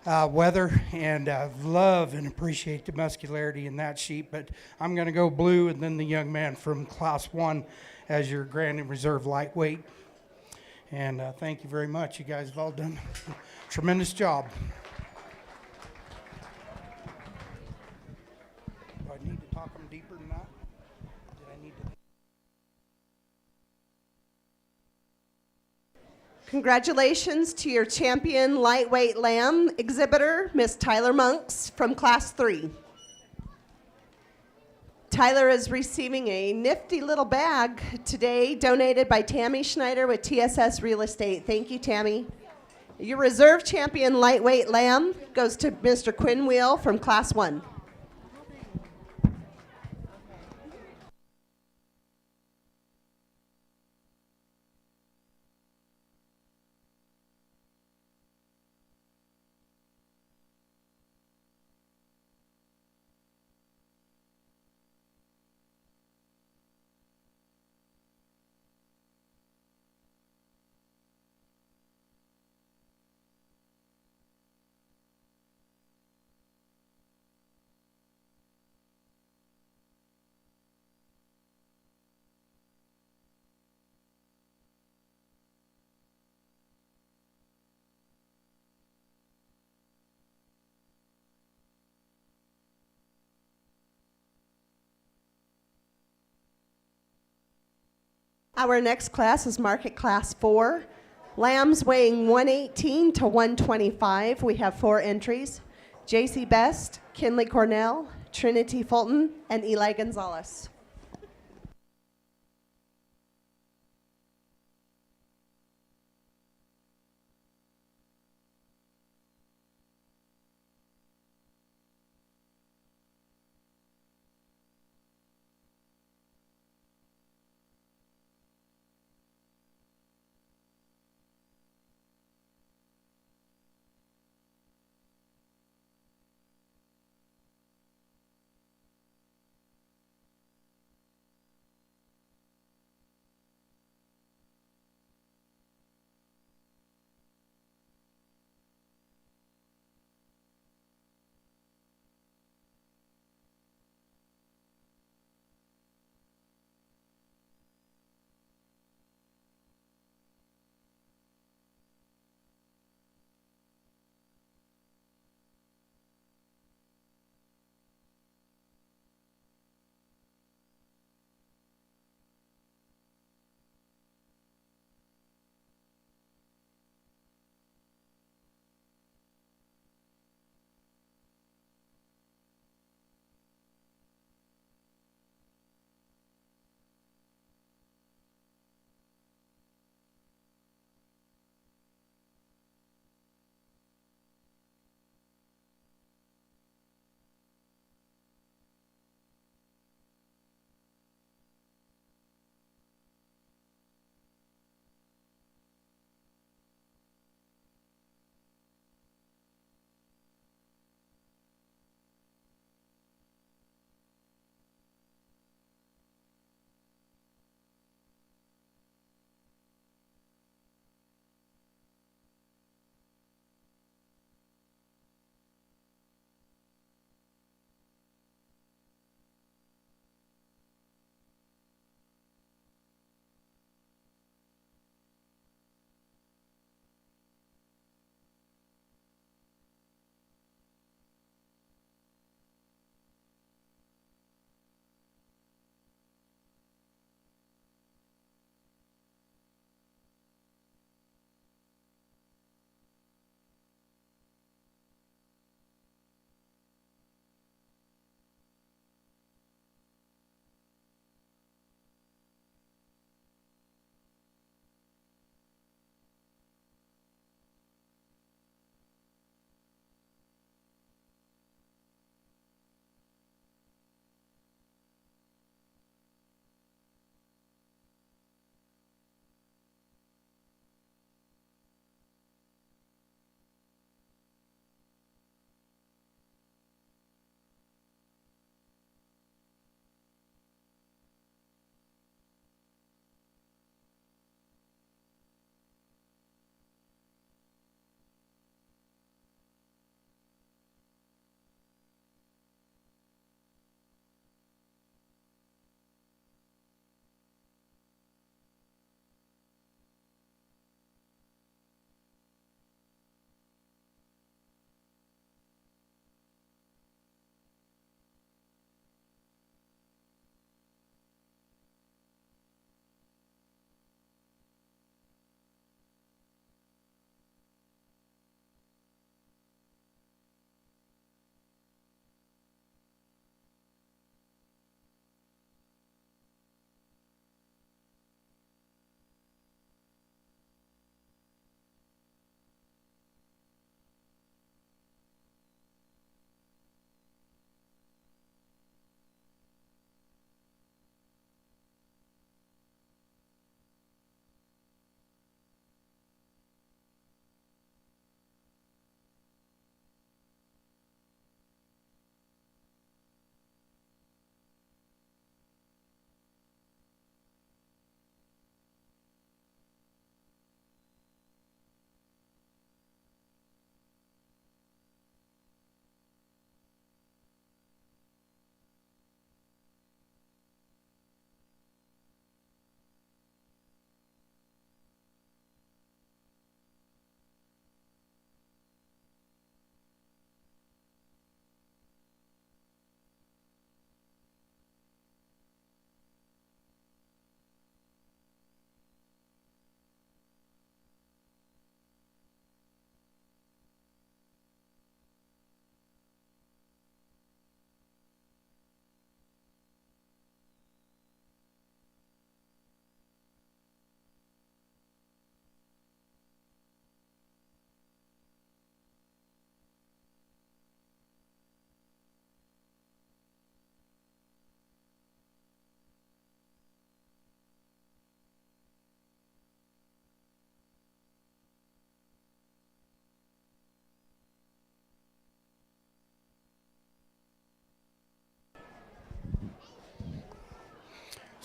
weather, and love and appreciate the muscularity in that sheep. But I'm going to go blue, and then the young man from class 1 as your grand and reserve lightweight. And thank you very much. You guys have all done a tremendous job. Do I need to talk them deeper than that? Did I need to? Congratulations to your champion lightweight lamb exhibitor, Miss Tyler Monks from Class 3. Tyler is receiving a nifty little bag today, donated by Tammy Schneider with TSS Real Estate. Thank you, Tammy. Your reserve champion lightweight lamb goes to Mr. Quinn Wheel from Class 1. Our next class is Market Class 4. Lambs weighing 118 to 125. We have 4 entries. JC Best, Kinley Cornell, Trinity Fulton, and Eli Gonzalez.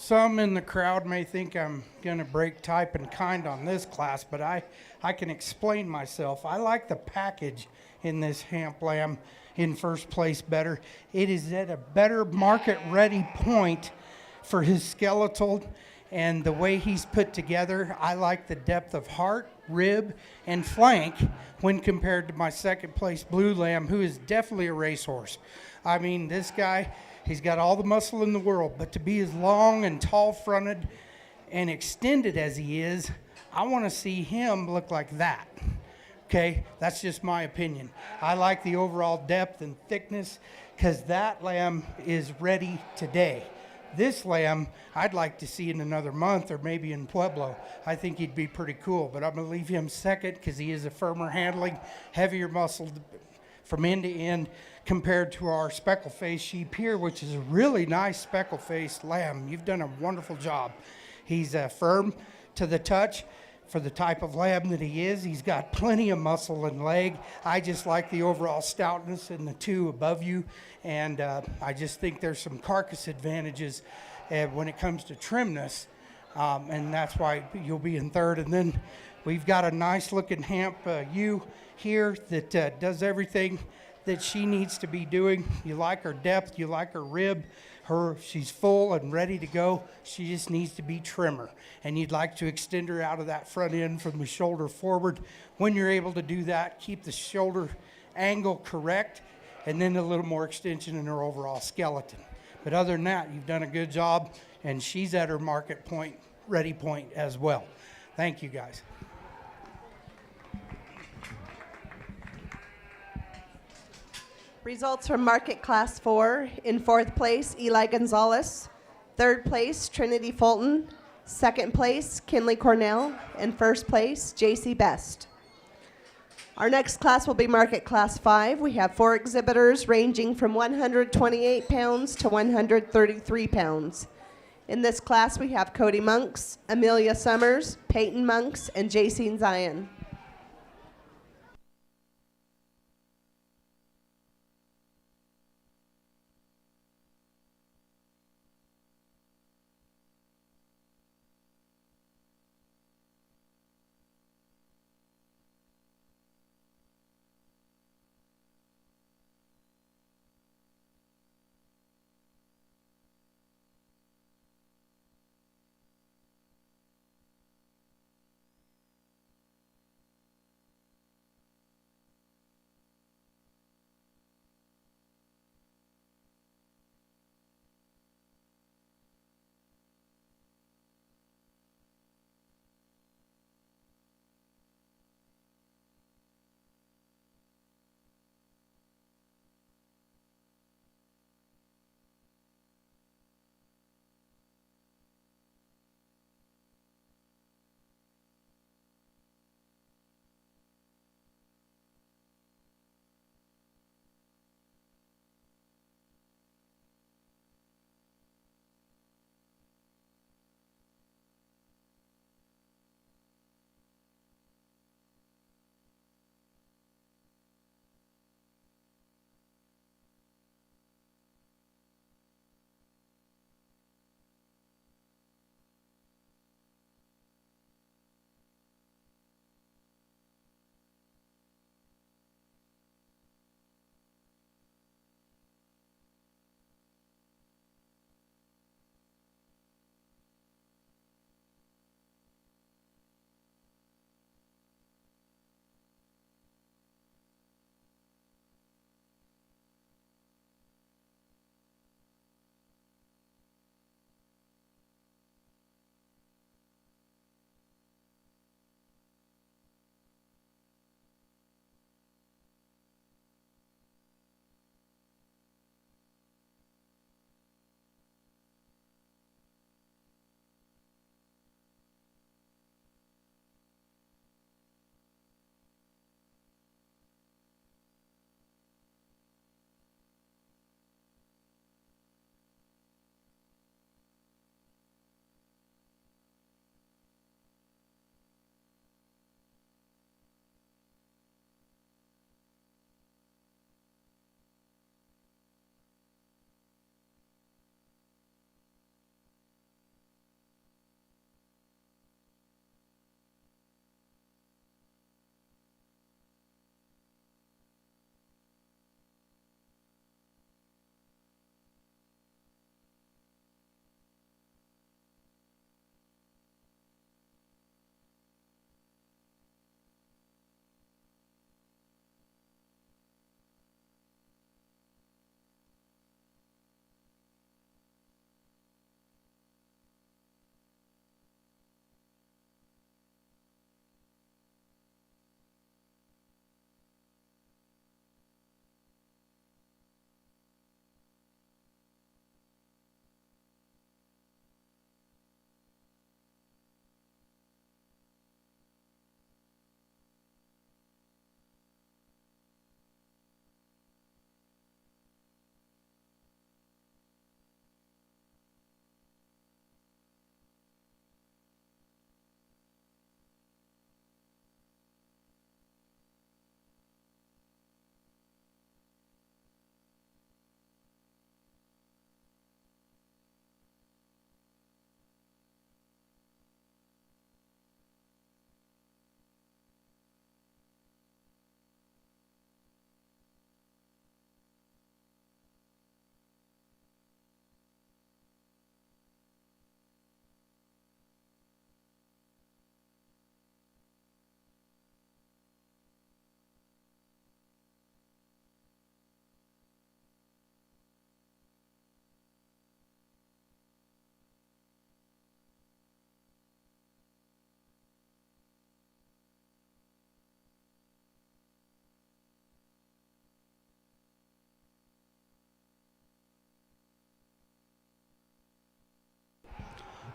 Some in the crowd may think I'm going to break type and kind on this class, but I can explain myself. I like the package in this Hamp lamb in first place better. It is at a better market-ready point for his skeletal and the way he's put together. I like the depth of heart, rib, and flank when compared to my second place blue lamb, who is definitely a racehorse. I mean, this guy, he's got all the muscle in the world, but to be as long and tall-fronted and extended as he is, I want to see him look like that. Okay, that's just my opinion. I like the overall depth and thickness because that lamb is ready today. This lamb, I'd like to see in another month or maybe in Pueblo. I think he'd be pretty cool, but I'm going to leave him second because he is a firmer handling, heavier muscled from end to end compared to our speckle-faced sheep here, which is a really nice speckle-faced lamb. You've done a wonderful job. He's firm to the touch for the type of lamb that he is. He's got plenty of muscle and leg. I just like the overall stoutness in the two above you, and I just think there's some carcass advantages when it comes to trimness, and that's why you'll be in third. And then we've got a nice looking Hamp ewe here that does everything that she needs to be doing. You like her depth, you like her rib. She's full and ready to go. She just needs to be trimmer. And you'd like to extend her out of that front end from the shoulder forward. When you're able to do that, keep the shoulder angle correct, and then a little more extension in her overall skeleton. But other than that, you've done a good job, and she's at her market point, ready point as well. Thank you, guys. Results from Market Class 4. In fourth place, Eli Gonzalez. Third place, Trinity Fulton. Second place, Kinley Cornell. And first place, JC Best. Our next class will be Market Class 5. We have 4 exhibitors ranging from 128 pounds to 133 pounds. In this class, we have Cody Monks, Amelia Summers, Peyton Monks, and JC Zion.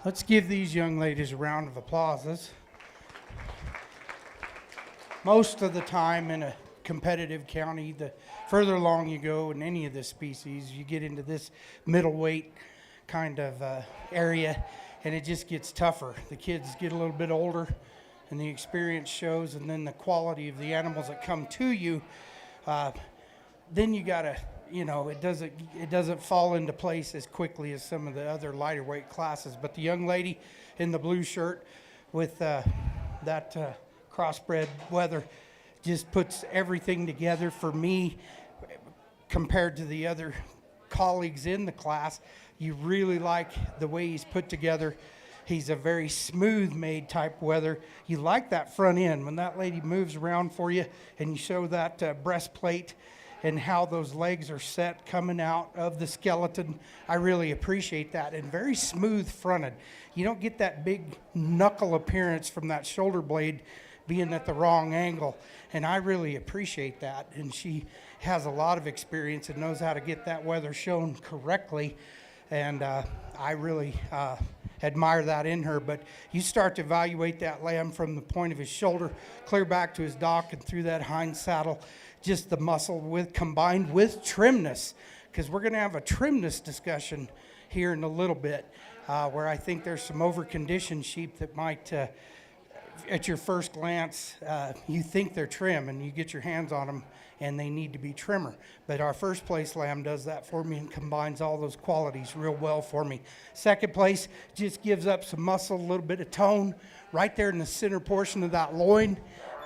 Let's give these young ladies a round of applause. Most of the time in a competitive county, the further along you go in any of the species, you get into this middleweight kind of area, and it just gets tougher. The kids get a little bit older, and the experience shows, and then the quality of the animals that come to you, then you gotta, it doesn't fall into place as quickly as some of the other lighter weight classes. But the young lady in the blue shirt with that crossbred wether just puts everything together for me compared to the other colleagues in the class. You really like the way he's put together. He's a very smooth made type wether. You like that front end when that lady moves around for you and you show that breastplate and how those legs are set coming out of the skeleton. I really appreciate that. And very smooth fronted. You don't get that big knuckle appearance from that shoulder blade being at the wrong angle. And I really appreciate that. And she has a lot of experience and knows how to get that wether shown correctly. And I really admire that in her. But you start to evaluate that lamb from the point of his shoulder clear back to his dock and through that hind saddle, just the muscle combined with trimness, because we're going to have a trimness discussion here in a little bit, where I think there's some over-conditioned sheep that might, at your first glance, you think they're trim, and you get your hands on them, and they need to be trimmer. But our first place lamb does that for me and combines all those qualities real well for me. Second place just gives up some muscle, a little bit of tone right there in the center portion of that loin.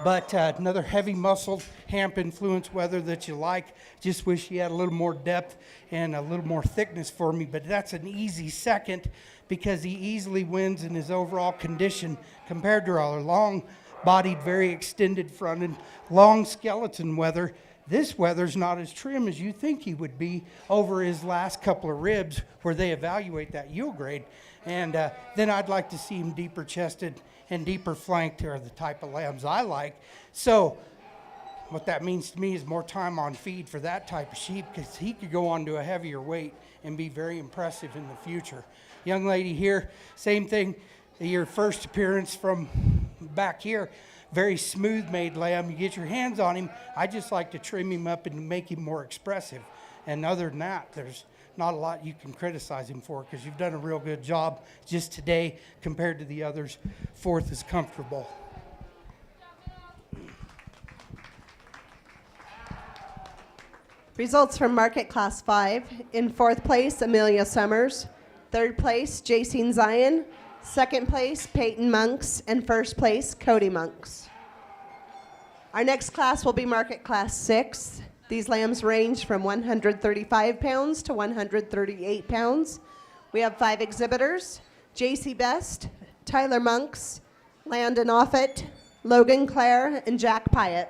But another heavy muscled Hamp influence wether that you like. Just wish he had a little more depth and a little more thickness for me. But that's an easy second because he easily wins in his overall condition compared to our long-bodied, very extended fronted, long skeleton wether. This wether's not as trim as you think he would be over his last couple of ribs where they evaluate that yield grade. And then I'd like to see him deeper chested and deeper flanked are the type of lambs I like. So what that means to me is more time on feed for that type of sheep, because he could go on to a heavier weight and be very impressive in the future. Young lady here, same thing. Your first appearance from back here, very smooth made lamb. You get your hands on him. I just like to trim him up and make him more expressive. And other than that, there's not a lot you can criticize him for, because you've done a real good job just today compared to the others. Fourth is comfortable. Results from Market Class 5. In fourth place, Amelia Summers. Third place, Jacine Zion. Second place, Peyton Monks. And first place, Cody Monks. Our next class will be Market Class 6. These lambs range from 135 pounds to 138 pounds. We have 5 exhibitors: J.C. Best, Tyler Monks, Landon Offit, Logan Clare, and Jack Pyatt.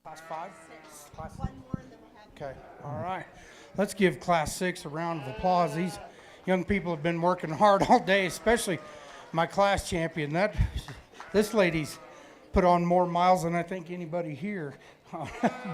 Class 5? Class One more and then we have. Okay, all right. Let's give Class 6 a round of applause. These young people have been working hard all day, especially my class champion. This lady's put on more miles than I think anybody here.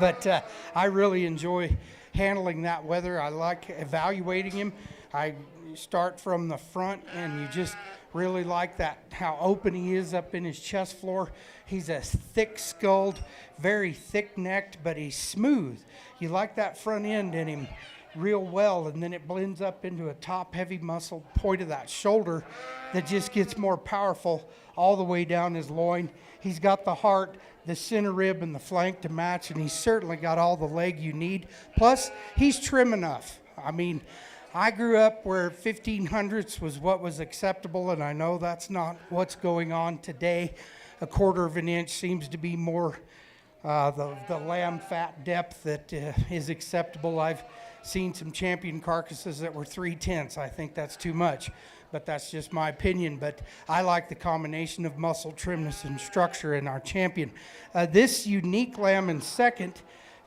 But I really enjoy handling that weather. I like evaluating him. I start from the front, and you just really like that, how open he is up in his chest floor. He's a thick-skulled, very thick-necked, but he's smooth. You like that front end in him real well, and then it blends up into a top heavy muscle point of that shoulder that just gets more powerful all the way down his loin. He's got the heart, the center rib, and the flank to match, and he's certainly got all the leg you need. Plus, he's trim enough. I mean, I grew up where 1500ths was what was acceptable, and I know that's not what's going on today. A quarter of an inch seems to be more the lamb fat depth that is acceptable. I've seen some champion carcasses that were 3/10. I think that's too much, but that's just my opinion. But I like the combination of muscle, trimness, and structure in our champion. This unique lamb in second,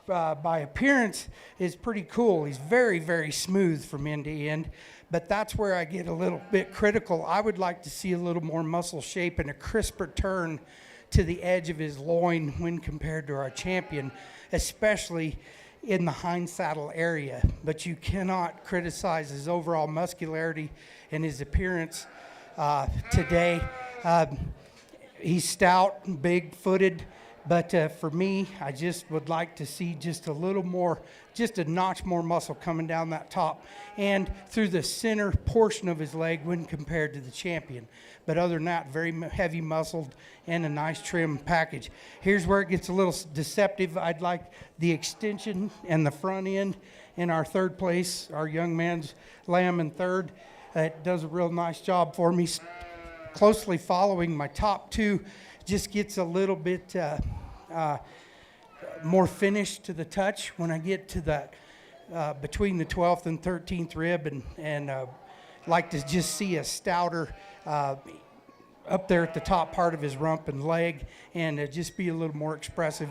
by appearance, is pretty cool. He's very, very smooth from end to end, but that's where I get a little bit critical. I would like to see a little more muscle shape and a crisper turn to the edge of his loin when compared to our champion, especially in the hind saddle area. But you cannot criticize his overall muscularity and his appearance today. He's stout, big-footed, but for me, I just would like to see just a little more, just a notch more muscle coming down that top and through the center portion of his leg when compared to the champion. But other than that, very heavy muscled and a nice trim package. Here's where it gets a little deceptive. I'd like the extension and the front end in our third place, our young man's lamb in third. It does a real nice job for me. Closely following my top two, just gets a little bit more finish to the touch when I get to that between the 12th and 13th rib, and like to just see a stouter up there at the top part of his rump and leg, and just be a little more expressive,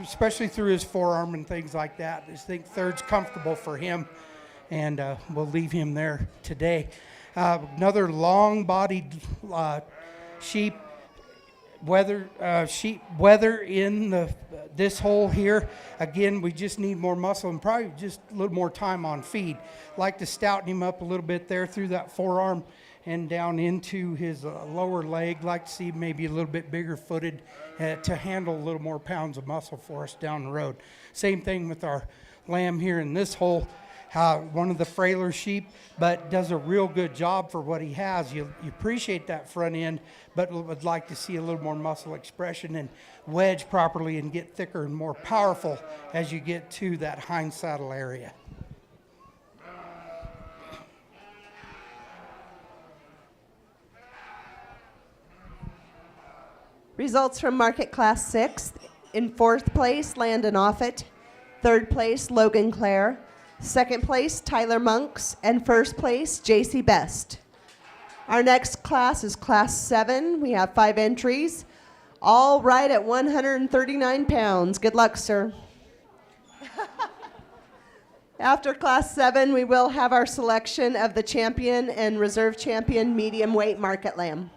especially through his forearm and things like that. I just think third's comfortable for him, and we'll leave him there today. Another long-bodied sheep. Weather in this hole here. Again, we just need more muscle and probably just a little more time on feed. Like to stouten him up a little bit there through that forearm and down into his lower leg. Like to see maybe a little bit bigger footed to handle a little more pounds of muscle for us down the road. Same thing with our lamb here in this hole. One of the frailer sheep, but does a real good job for what he has. You appreciate that front end, but would like to see a little more muscle expression and wedge properly and get thicker and more powerful as you get to that hind saddle area. Results from Market Class 6. In fourth place, Landon Offit. Third place, Logan Clare. Second place, Tyler Monks, and first place, JC Best. Our next class is Class 7. We have 5 entries, all right at 139 pounds. Good luck, sir. After Class 7, we will have our selection of the champion and reserve champion medium weight market lamb.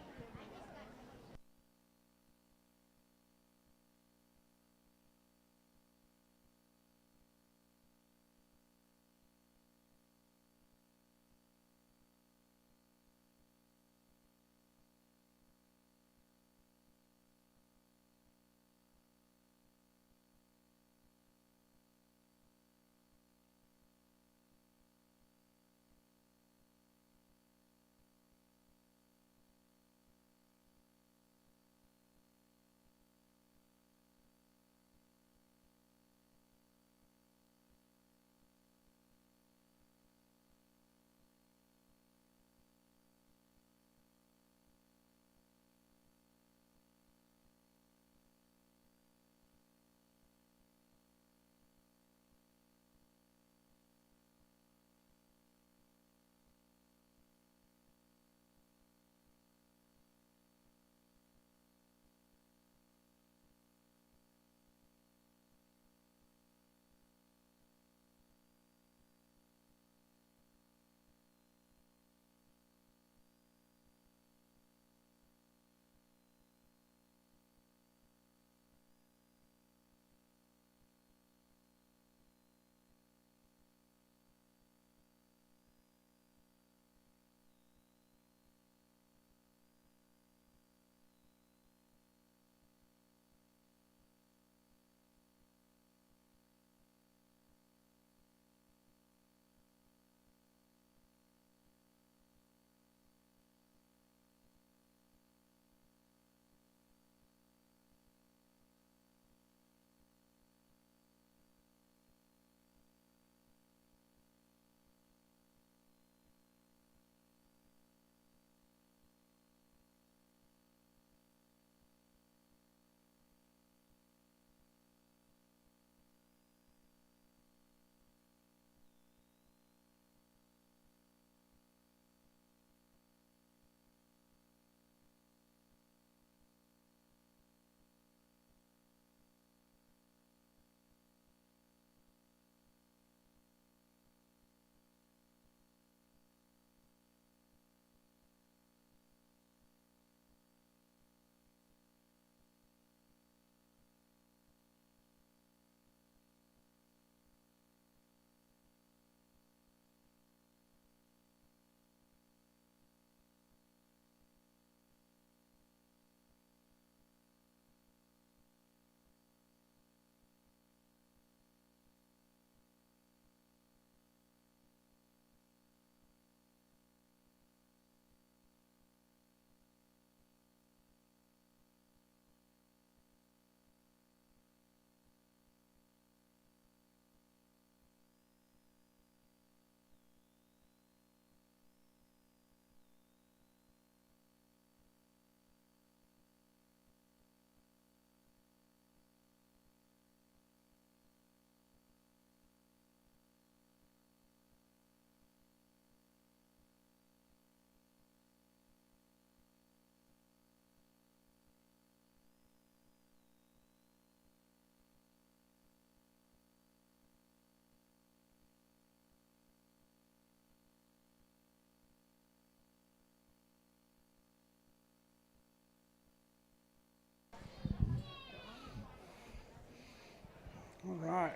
right.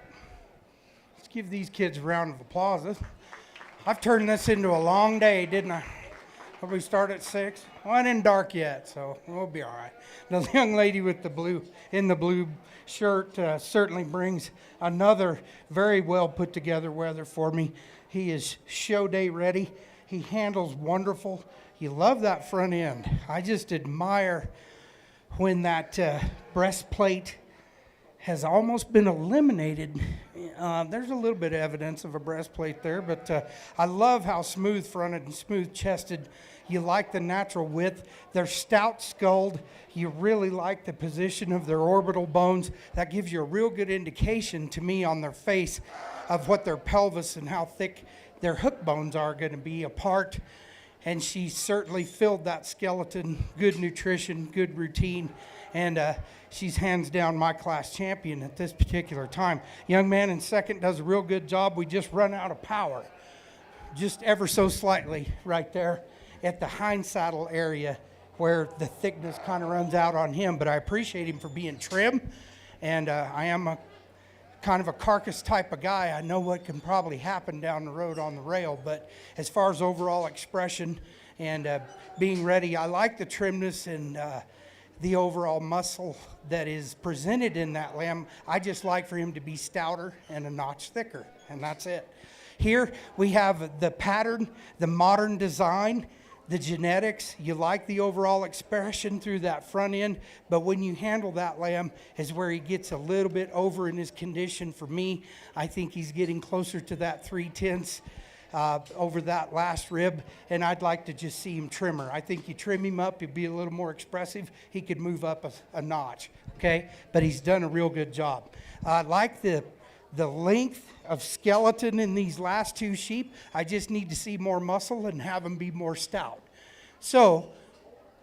Let's give these kids a round of applause. I've turned this into a long day, didn't I? Hope we start at 6. Well, it ain't dark yet, so we'll be all right. Now, the young lady with the blue shirt certainly brings another very well put together weather for me. He is show day ready. He handles wonderful. You love that front end. I just admire when that breastplate has almost been eliminated. There's a little bit of evidence of a breastplate there, but I love how smooth-fronted and smooth-chested. You like the natural width. They're stout-skulled. You really like the position of their orbital bones. That gives you a real good indication to me on their face of what their pelvis and how thick their hook bones are going to be apart. And she certainly filled that skeleton. Good nutrition, good routine, and she's hands down my class champion at this particular time. Young man in second does a real good job. We just run out of power, just ever so slightly right there at the hind saddle area where the thickness kind of runs out on him. But I appreciate him for being trim, and I am a kind of a carcass type of guy. I know what can probably happen down the road on the rail, but as far as overall expression and being ready, I like the trimness and the overall muscle that is presented in that lamb. I just like for him to be stouter and a notch thicker, and that's it. Here we have the pattern, the modern design, the genetics. You like the overall expression through that front end, but when you handle that lamb is where he gets a little bit over in his condition. For me, I think he's getting closer to that 3/10 over that last rib, and I'd like to just see him trimmer. I think you trim him up, he'd be a little more expressive. He could move up a notch, okay? But he's done a real good job. I like the length of skeleton in these last two sheep. I just need to see more muscle and have them be more stout. So,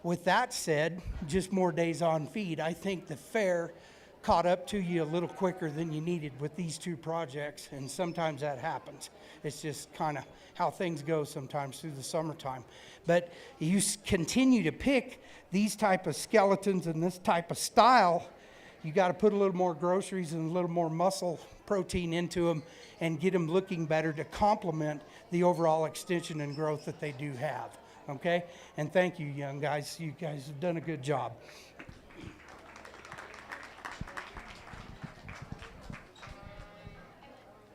with that said, just more days on feed. I think the fair caught up to you a little quicker than you needed with these two projects, and sometimes that happens. It's just kind of how things go sometimes through the summertime. But you continue to pick these type of skeletons and this type of style, you got to put a little more groceries and a little more muscle protein into them and get them looking better to complement the overall extension and growth that they do have. Okay? And thank you, young guys. You guys have done a good job.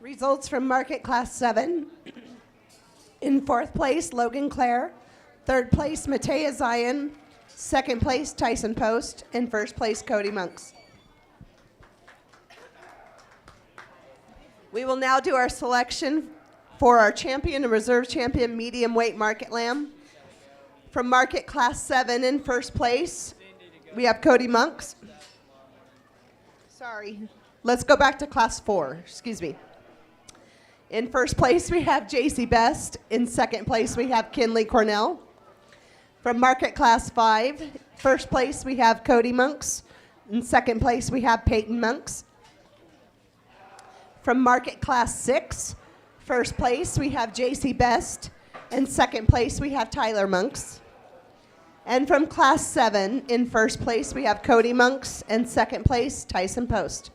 Results from Market Class 7. In fourth place, Logan Clare. Third place, Matea Zion. Second place, Tyson Post. And first place, Cody Monks. We will now do our selection for our champion and reserve champion medium weight market lamb. From Market Class 7 in first place, we have Cody Monks. Sorry, let's go back to Class 4, excuse me. In first place, we have JC Best. In second place, we have Kinley Cornell. From Market Class 5, first place, we have Cody Monks. In second place, we have Peyton Monks. From Market Class 6, first place, we have JC Best. In second place, we have Tyler Monks. And from Class 7, in first place, we have Cody Monks. And second place, Tyson Post.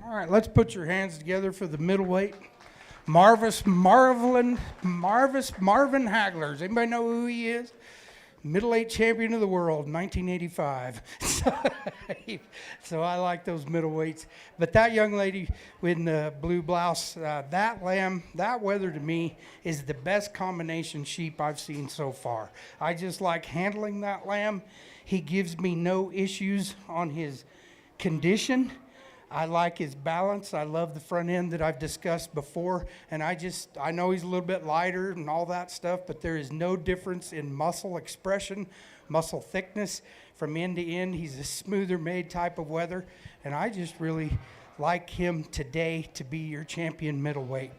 All right, let's put your hands together for the middleweight. Marvin Hagler. Does anybody know who he is? Middleweight champion of the world, 1985. So I like those middleweights. But that young lady in the blue blouse, that lamb, that wether to me is the best combination sheep I've seen so far. I just like handling that lamb. He gives me no issues on his condition. I like his balance. I love the front end that I've discussed before. And I know he's a little bit lighter and all that stuff, but there is no difference in muscle expression, muscle thickness from end to end. He's a smoother made type of wether. And I just really like him today to be your champion middleweight.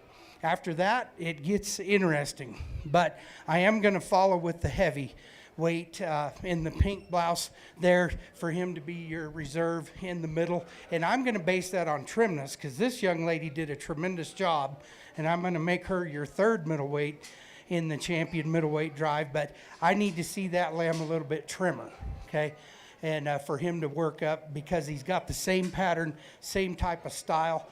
After that, it gets interesting. But I am going to follow with the heavy weight in the pink blouse there for him to be your reserve in the middle. And I'm going to base that on trimness because this young lady did a tremendous job, and I'm going to make her your third middleweight in the champion middleweight drive. But I need to see that lamb a little bit trimmer, okay? And for him to work up because he's got the same pattern, same type of style.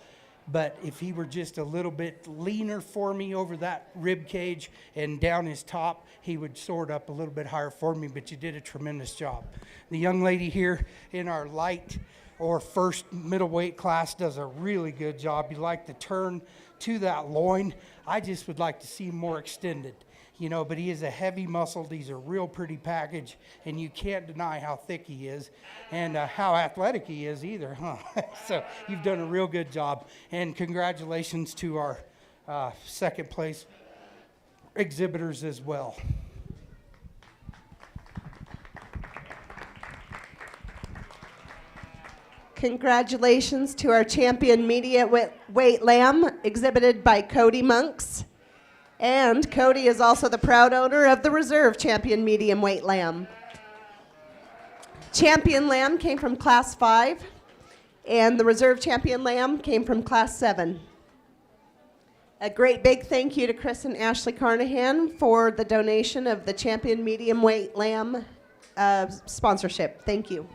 But if he were just a little bit leaner for me over that rib cage and down his top, he would soar up a little bit higher for me, but you did a tremendous job. The young lady here in our light or first middleweight class does a really good job. You like the turn to that loin. I just would like to see more extended, you know, but he is a heavy muscled. He's a real pretty package, and you can't deny how thick he is and how athletic he is either, huh? So you've done a real good job, and congratulations to our second place exhibitors as well. Congratulations to our champion media weight lamb exhibited by Cody Monks. And Cody is also the proud owner of the reserve champion medium weight lamb. Champion lamb came from class 5, and the reserve champion lamb came from class 7. A great big thank you to Chris and Ashley Carnahan for the donation of the champion medium weight lamb sponsorship. Thank you.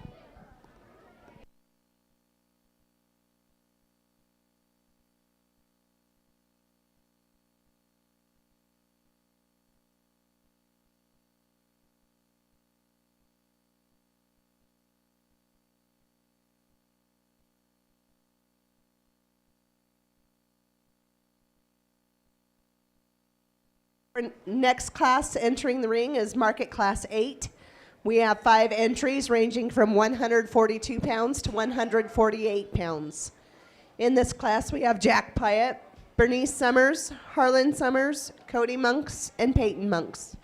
Our next class entering the ring is Market Class 8. We have 5 entries ranging from 142 pounds to 148 pounds. In this class, we have Jack Pyatt, Bernice Summers, Harlan Summers, Cody Monks, and Peyton Monks.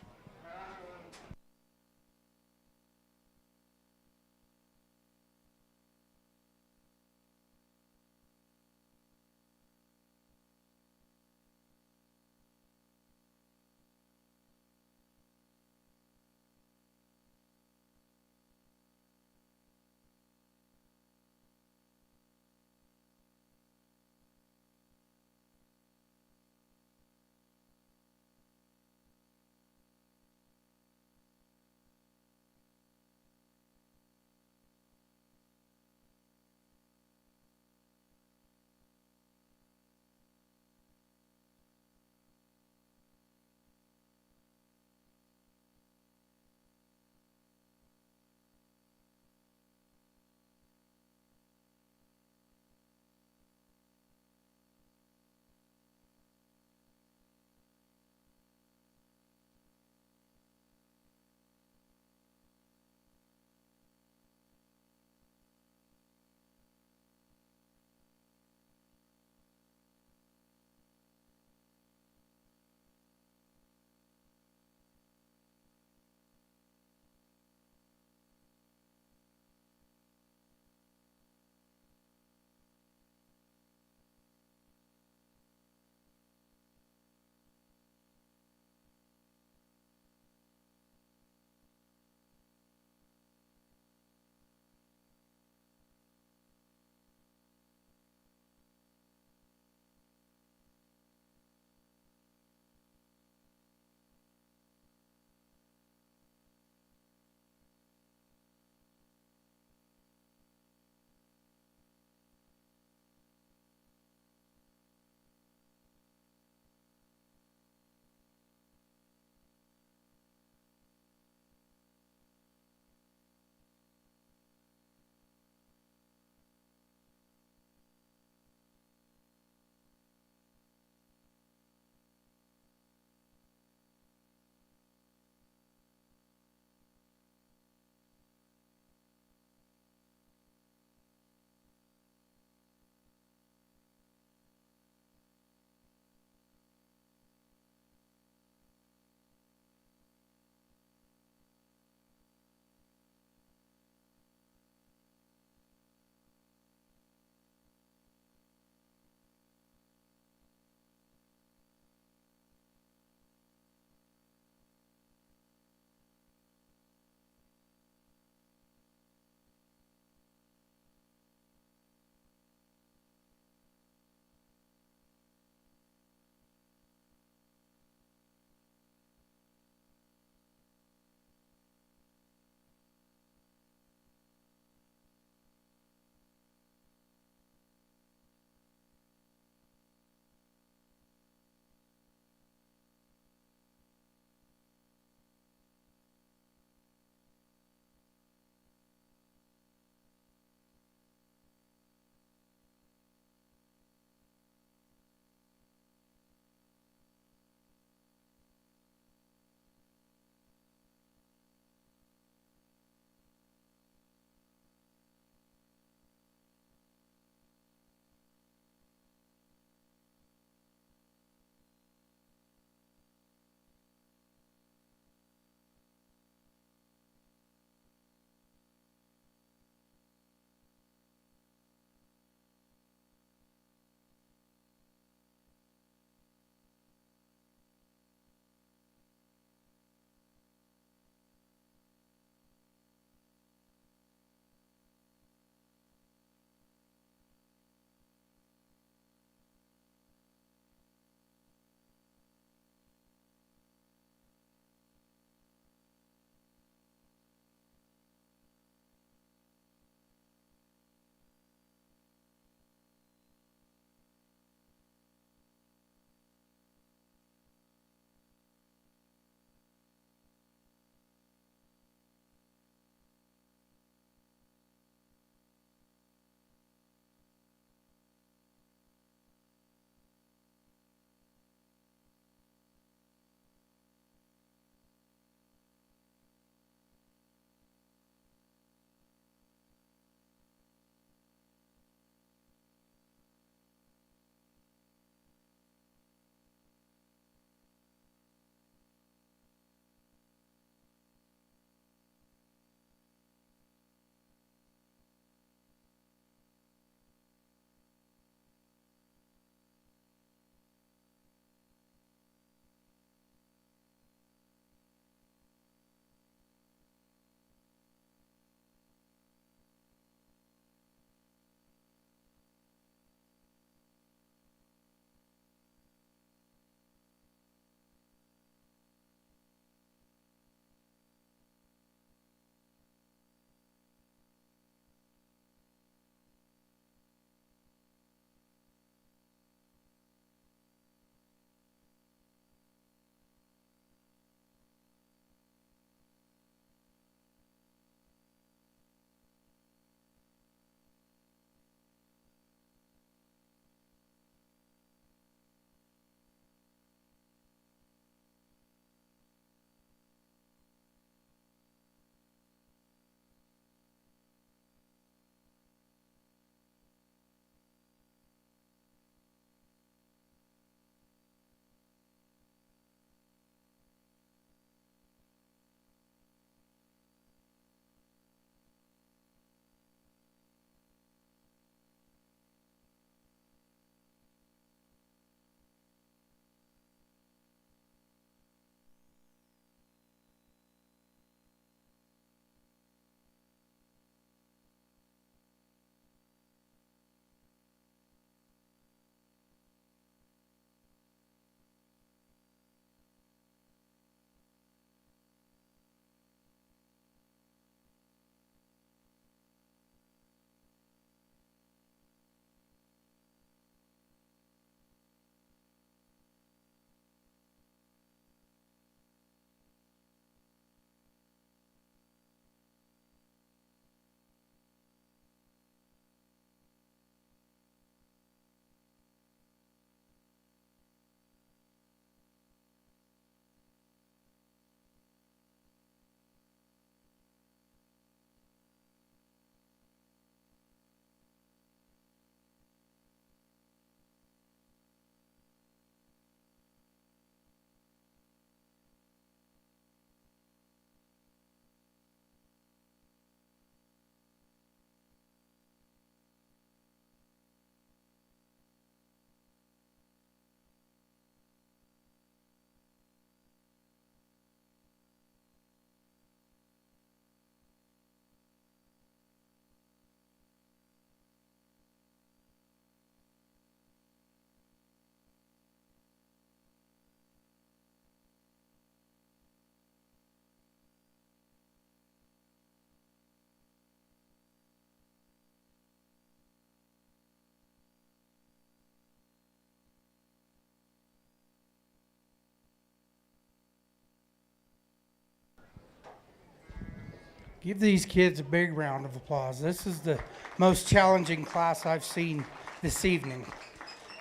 Give these kids a big round of applause. This is the most challenging class I've seen this evening.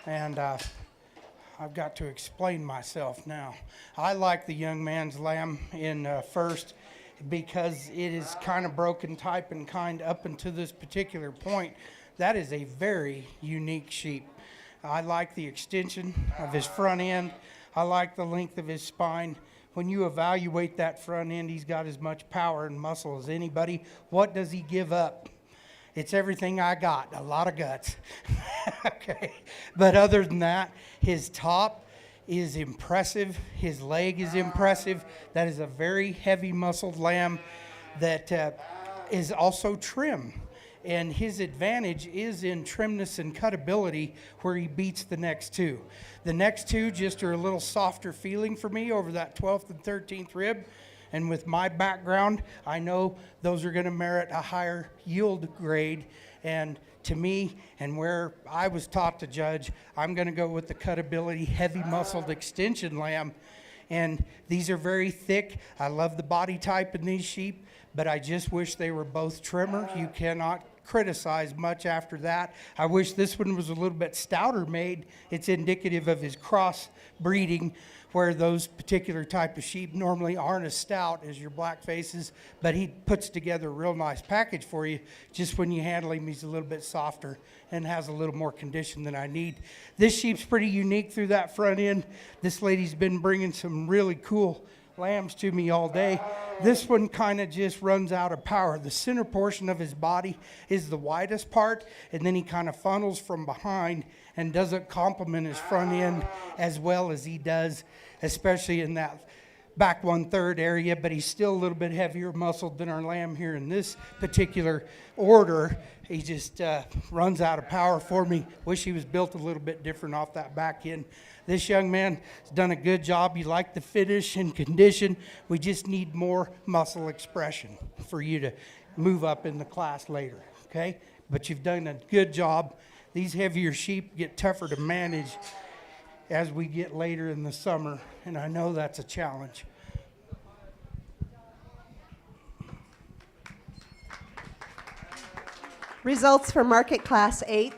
And I've got to explain myself now. I like the young man's lamb in first because it is kind of broken type and kind up until this particular point. That is a very unique sheep. I like the extension of his front end. I like the length of his spine. When you evaluate that front end, he's got as much power and muscle as anybody. What does he give up? It's everything I got, a lot of guts. Okay. But other than that, his top is impressive. His leg is impressive. That is a very heavy muscled lamb that is also trim. And his advantage is in trimness and cutability where he beats the next two. The next two just are a little softer feeling for me over that 12th and 13th rib. And with my background, I know those are going to merit a higher yield grade. And to me, and where I was taught to judge, I'm going to go with the cutability, heavy muscled extension lamb. And these are very thick. I love the body type in these sheep, but I just wish they were both trimmer. You cannot criticize much after that. I wish this one was a little bit stouter made. It's indicative of his cross breeding, where those particular type of sheep normally aren't as stout as your black faces, but he puts together a real nice package for you. Just when you handle him, he's a little bit softer and has a little more condition than I need. This sheep's pretty unique through that front end. This lady's been bringing some really cool lambs to me all day. This one kind of just runs out of power. The center portion of his body is the widest part, and then he kind of funnels from behind and doesn't complement his front end as well as he does, especially in that back 1/3 area, but he's still a little bit heavier muscled than our lamb here in this particular order. He just runs out of power for me. Wish he was built a little bit different off that back end. This young man has done a good job. You like the finish and condition. We just need more muscle expression for you to move up in the class later, okay? But you've done a good job. These heavier sheep get tougher to manage as we get later in the summer, and I know that's a challenge. Results for Market Class 8.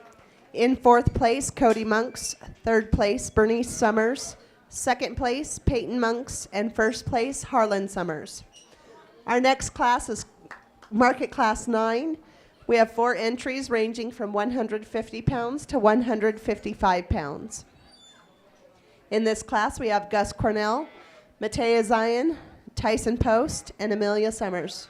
In 4th place, Cody Monks. 3rd place, Bernice Summers. 2nd place, Peyton Monks. And 1st place, Harlan Summers. Our next class is Market Class 9. We have 4 entries ranging from 150 pounds to 155 pounds. In this class, we have Gus Cornell, Matea Zion, Tyson Post, and Amelia Summers.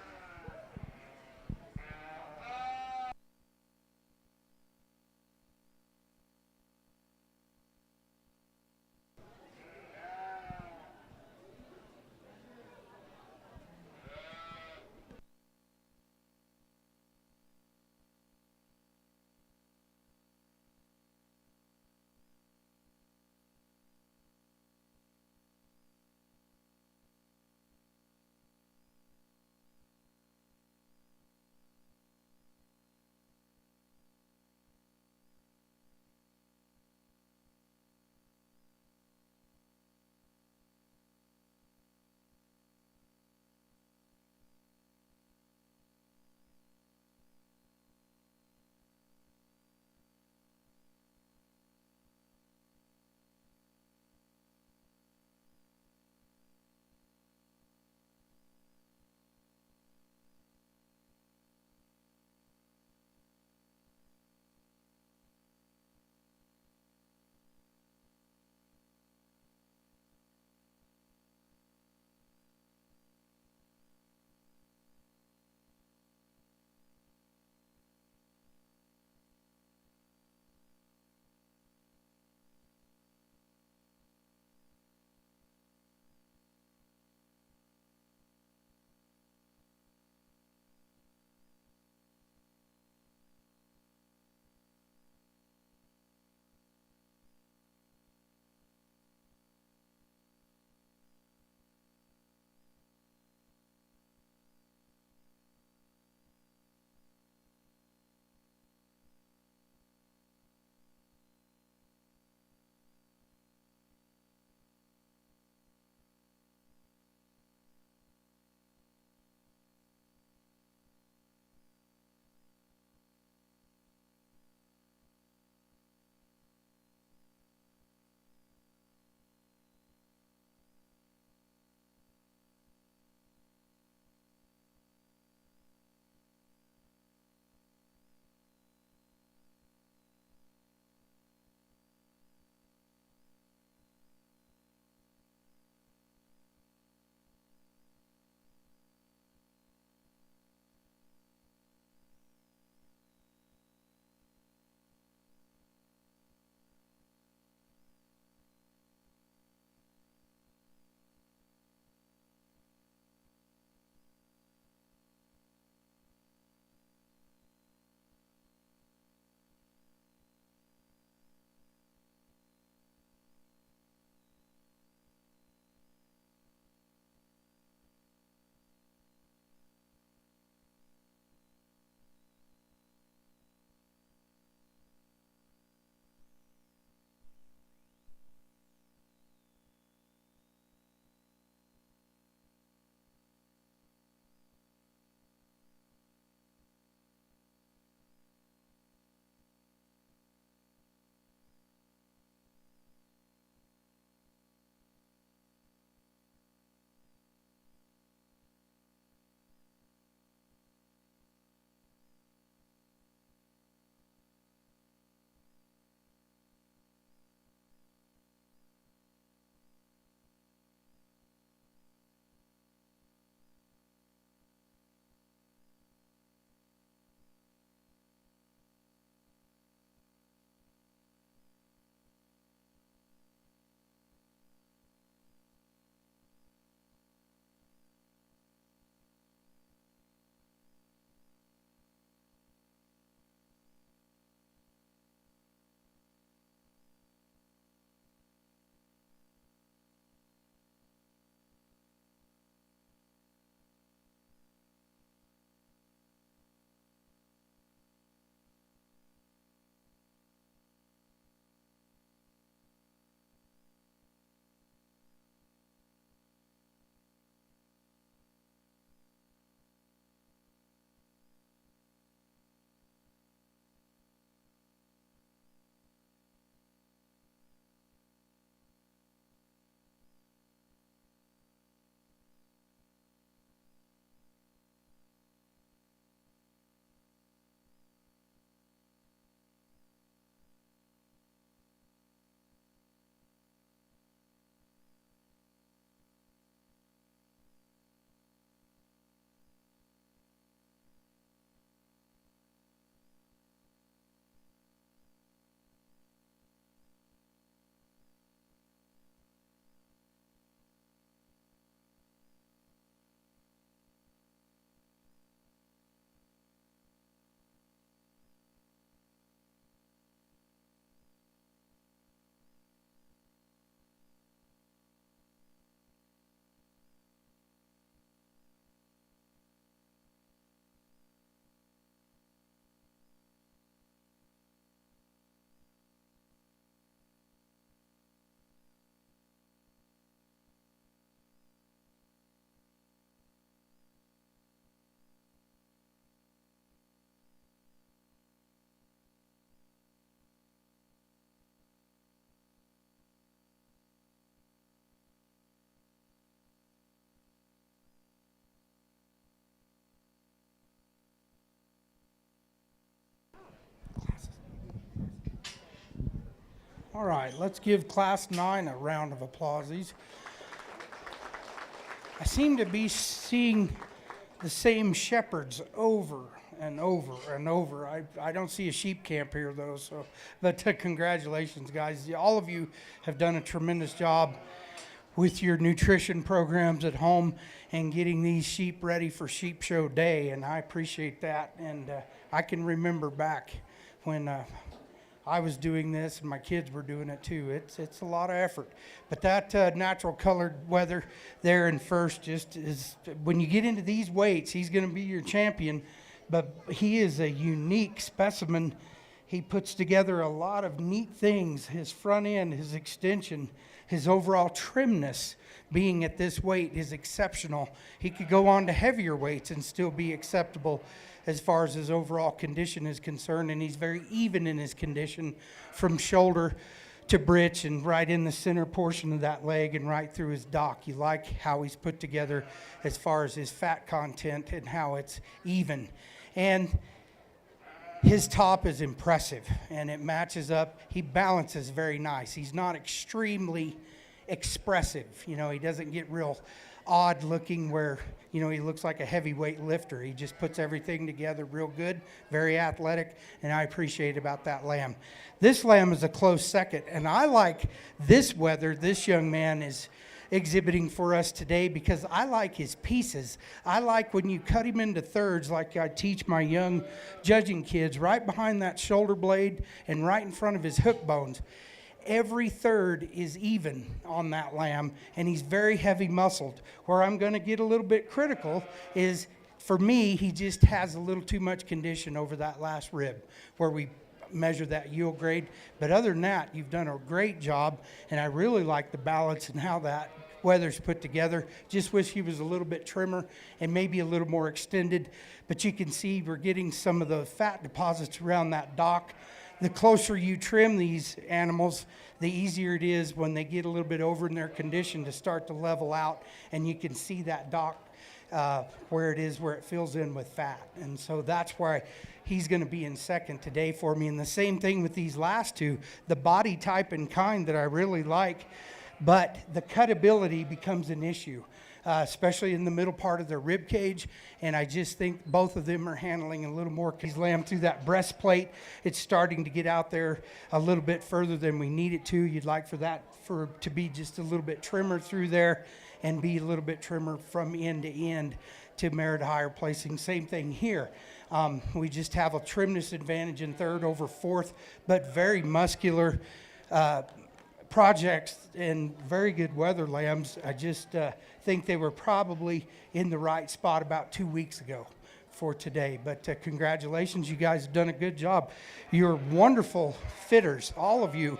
All right, let's give Class 9 a round of applause. I seem to be seeing the same shepherds over and over and over. I don't see a sheep camp here, though, but congratulations, guys. All of you have done a tremendous job with your nutrition programs at home and getting these sheep ready for Sheep Show Day, and I appreciate that. And I can remember back when I was doing this and my kids were doing it too. It's a lot of effort. But that natural colored weather there in first just is, when you get into these weights, he's going to be your champion. But he is a unique specimen. He puts together a lot of neat things. His front end, his extension, his overall trimness being at this weight is exceptional. He could go on to heavier weights and still be acceptable as far as his overall condition is concerned, and he's very even in his condition from shoulder to britch and right in the center portion of that leg and right through his dock. You like how he's put together as far as his fat content and how it's even. And his top is impressive, and it matches up. He balances very nice. He's not extremely expressive. You know, he doesn't get real odd looking where, you know, he looks like a heavyweight lifter. He just puts everything together real good, very athletic, and I appreciate about that lamb. This lamb is a close second, and I like this weather this young man is exhibiting for us today because I like his pieces. I like when you cut him into thirds like I teach my young judging kids, right behind that shoulder blade and right in front of his hook bones. Every third is even on that lamb, and he's very heavy muscled. Where I'm going to get a little bit critical is, for me, he just has a little too much condition over that last rib where we measure that yield grade. But other than that, you've done a great job, and I really like the balance and how that weather's put together. Just wish he was a little bit trimmer and maybe a little more extended, but you can see we're getting some of the fat deposits around that dock. The closer you trim these animals, the easier it is when they get a little bit over in their condition to start to level out, and you can see that dock where it fills in with fat. And so that's why he's going to be in second today for me. And the same thing with these last two, the body type and kind that I really like, but the cutability becomes an issue, especially in the middle part of their rib cage. And I just think both of them are handling a little more. He's lamb through that breastplate. It's starting to get out there a little bit further than we need it to. You'd like to be just a little bit trimmer through there and be a little bit trimmer from end to end to merit a higher placing. Same thing here. We just have a trimness advantage in third over fourth, but very muscular projects and very good weather lambs. I just think they were probably in the right spot about 2 weeks ago for today. But congratulations, you guys have done a good job. You're wonderful fitters, all of you.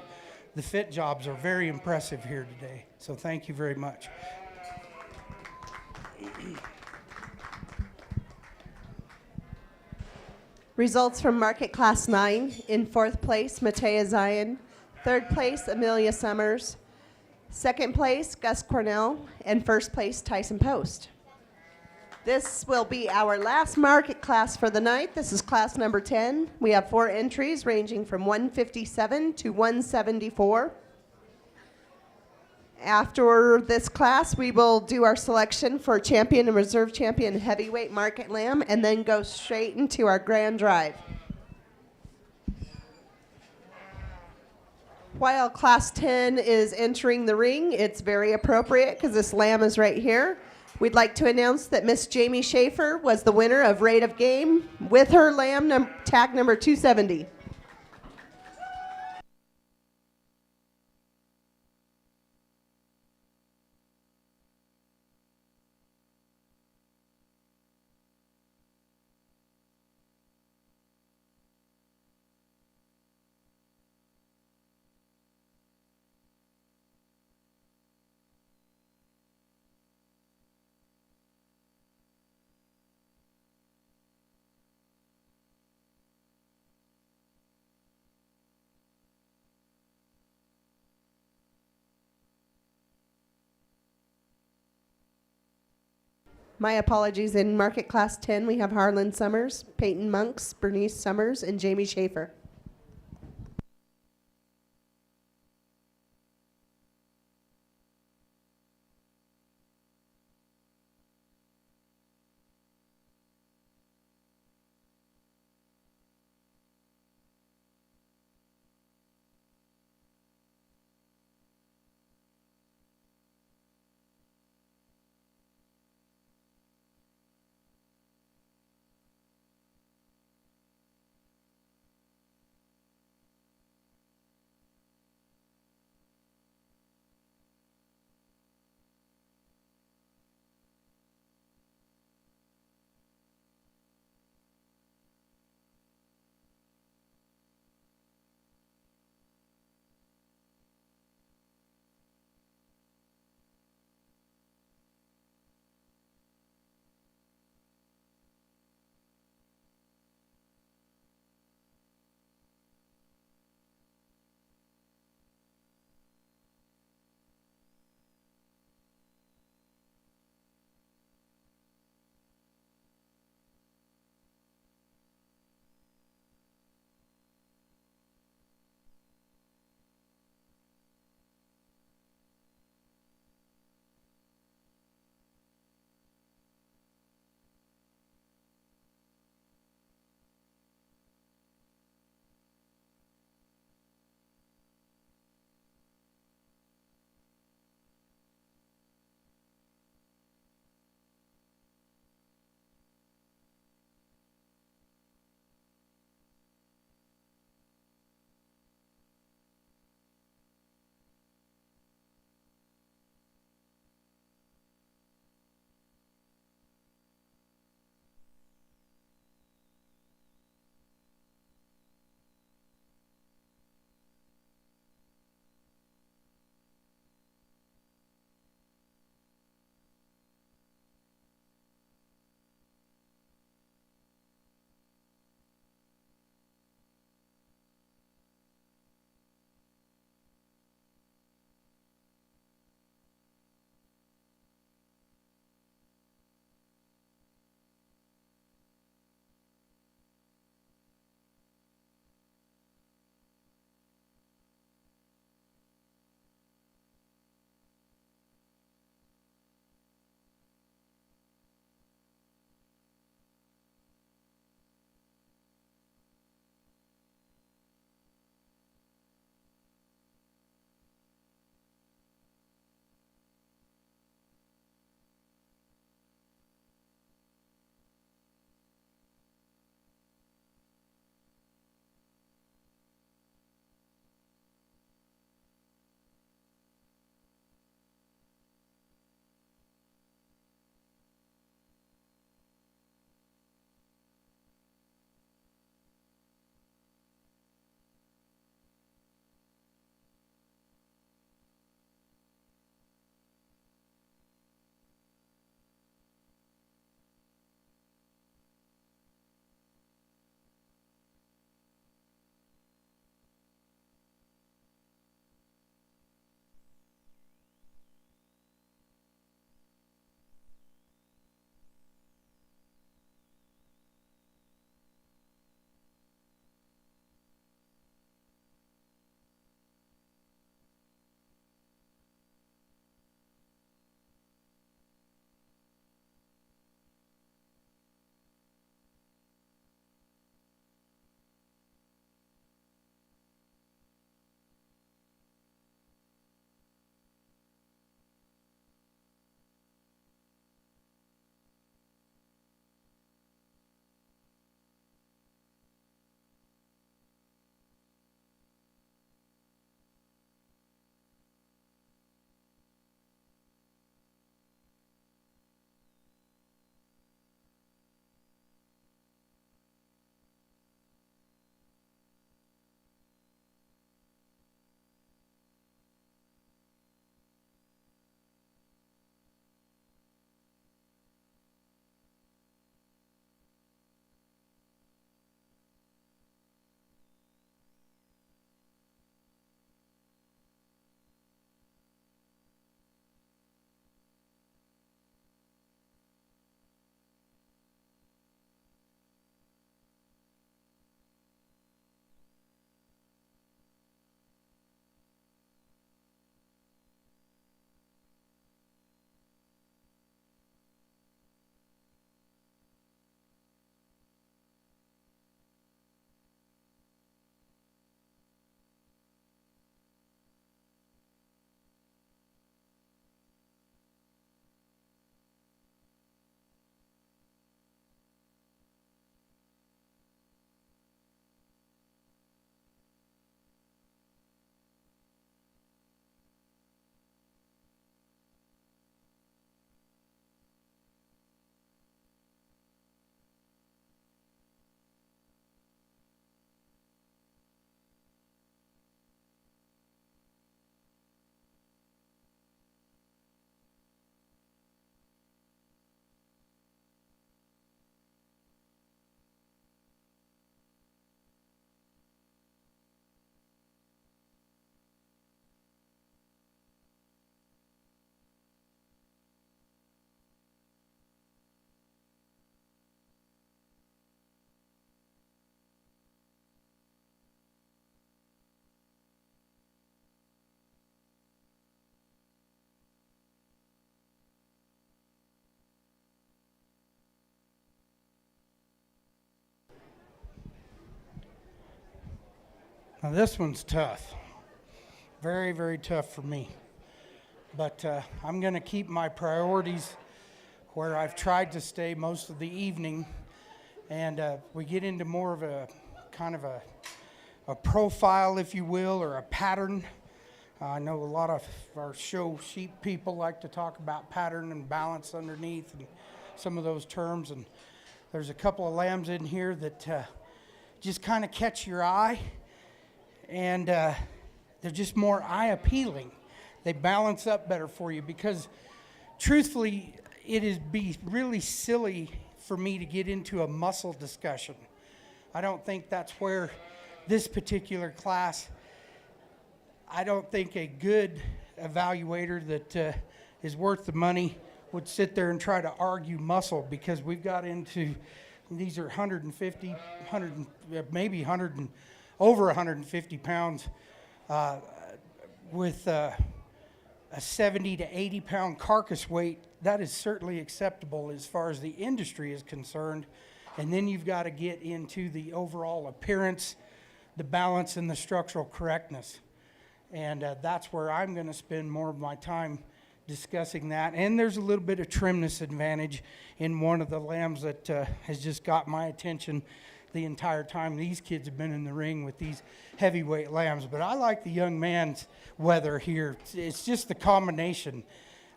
The fit jobs are very impressive here today, so thank you very much. Results from Market Class 9. In fourth place, Matea Zion. Third place, Amelia Summers. Second place, Gus Cornell. And first place, Tyson Post. This will be our last market class for the night. This is class number 10. We have 4 entries ranging from 157 to 174. After this class, we will do our selection for champion and reserve champion heavyweight market lamb and then go straight into our grand drive. While class 10 is entering the ring, it's very appropriate because this lamb is right here. We'd like to announce that Miss Jamie Schaefer was the winner of Rate of Game with her lamb tag number 270. My apologies. In Market Class 10, we have Harlan Summers, Peyton Monks, Bernice Summers, and Jamie Schaefer. Now this one's tough. Very, very tough for me. But I'm going to keep my priorities where I've tried to stay most of the evening. And we get into more of a kind of a profile, if you will, or a pattern. I know a lot of our show sheep people like to talk about pattern and balance underneath and some of those terms. And there's a couple of lambs in here that just kind of catch your eye. And they're just more eye appealing. They balance up better for you because truthfully, it is be really silly for me to get into a muscle discussion. I don't think that's where this particular class, I don't think a good evaluator that is worth the money would sit there and try to argue muscle, because we've got into, these are 150, 100, maybe 100 and over 150 pounds with a 70 to 80 pound carcass weight. That is certainly acceptable as far as the industry is concerned. And then you've got to get into the overall appearance, the balance, and the structural correctness. And that's where I'm going to spend more of my time discussing that. And there's a little bit of trimness advantage in one of the lambs that has just got my attention the entire time these kids have been in the ring with these heavyweight lambs. But I like the young man's weather here. It's just the combination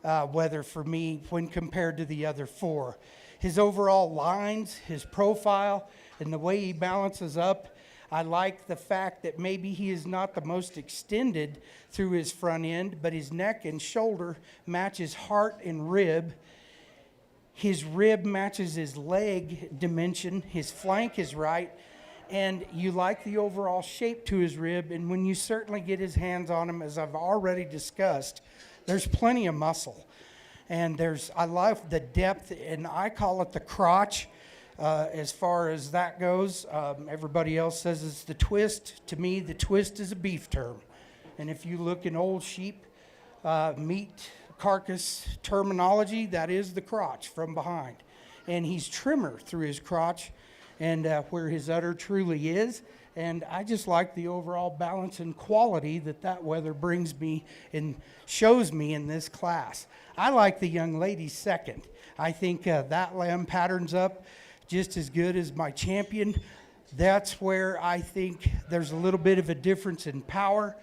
weather for me when compared to the other four. His overall lines, his profile, and the way he balances up. I like the fact that maybe he is not the most extended through his front end, but his neck and shoulder matches heart and rib. His rib matches his leg dimension. His flank is right. And you like the overall shape to his rib. And when you certainly get his hands on him, as I've already discussed, there's plenty of muscle. And I love the depth, and I call it the crotch. As far as that goes, everybody else says it's the twist. To me, the twist is a beef term. And if you look in old sheep meat carcass terminology, that is the crotch from behind. And he's trimmer through his crotch and where his udder truly is. And I just like the overall balance and quality that weather brings me and shows me in this class. I like the young lady second. I think that lamb patterns up just as good as my champion. That's where I think there's a little bit of a difference in power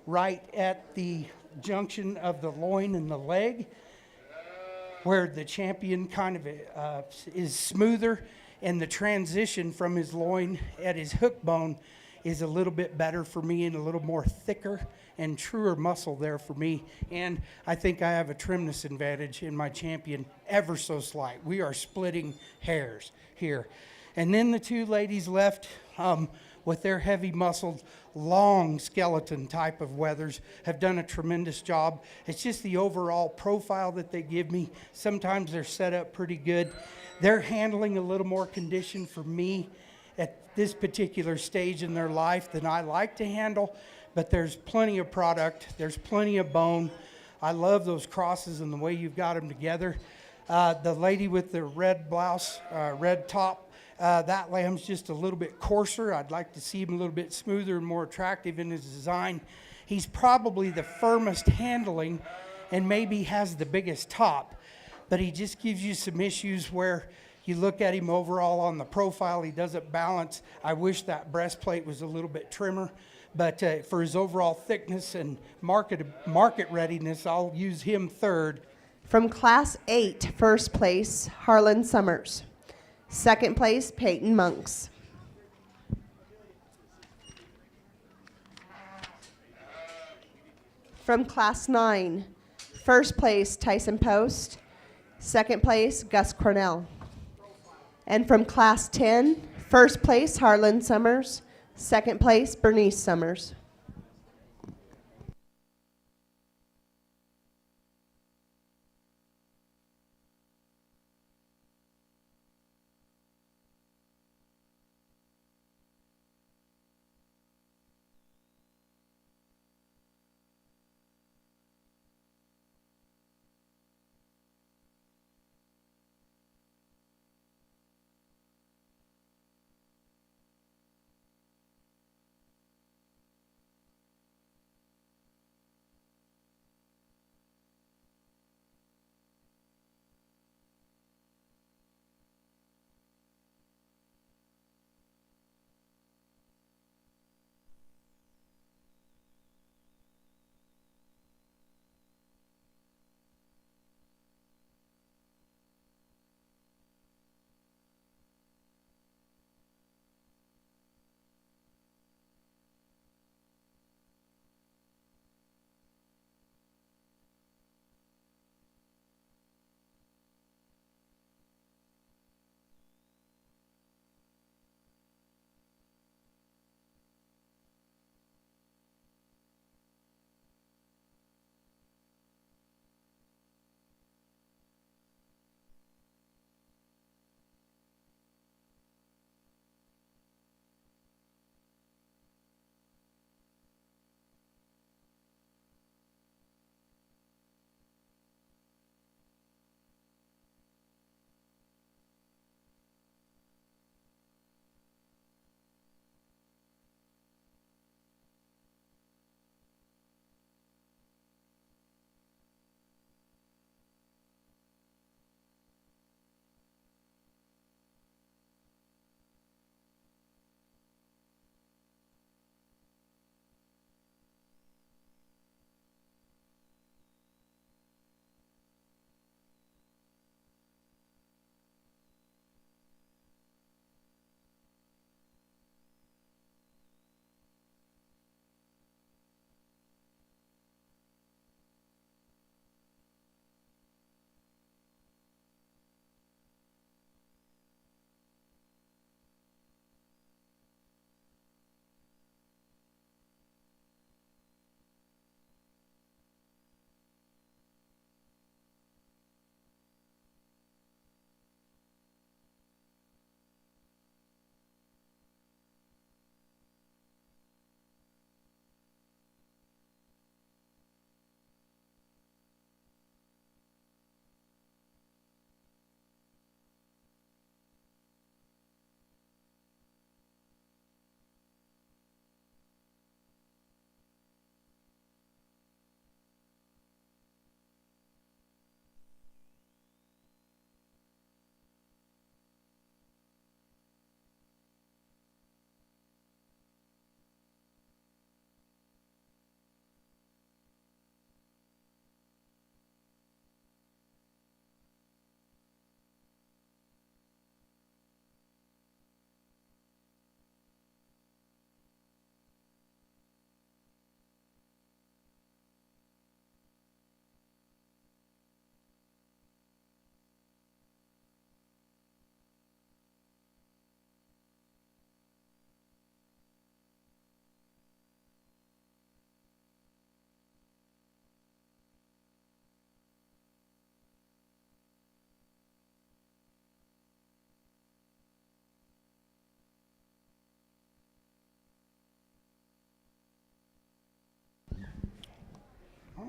right at the junction of the loin and the leg, where the champion kind of is smoother, and the transition from his loin at his hook bone is a little bit better for me and a little more thicker and truer muscle there for me. And I think I have a trimness advantage in my champion, ever so slight. We are splitting hairs here. And then the two ladies left with their heavy muscled, long skeleton type of weathers have done a tremendous job. It's just the overall profile that they give me. Sometimes they're set up pretty good. They're handling a little more condition for me at this particular stage in their life than I like to handle, but there's plenty of product. There's plenty of bone. I love those crosses and the way you've got them together. The lady with the red blouse, red top, that lamb's just a little bit coarser. I'd like to see him a little bit smoother and more attractive in his design. He's probably the firmest handling and maybe has the biggest top, but he just gives you some issues where you look at him overall on the profile, he doesn't balance. I wish that breastplate was a little bit trimmer, but for his overall thickness and market readiness, I'll use him third. From Class 8, first place, Harlan Summers. Second place, Peyton Monks. From Class 9, first place, Tyson Post. Second place, Gus Cornell. And from Class 10, first place, Harlan Summers. Second place, Bernice Summers.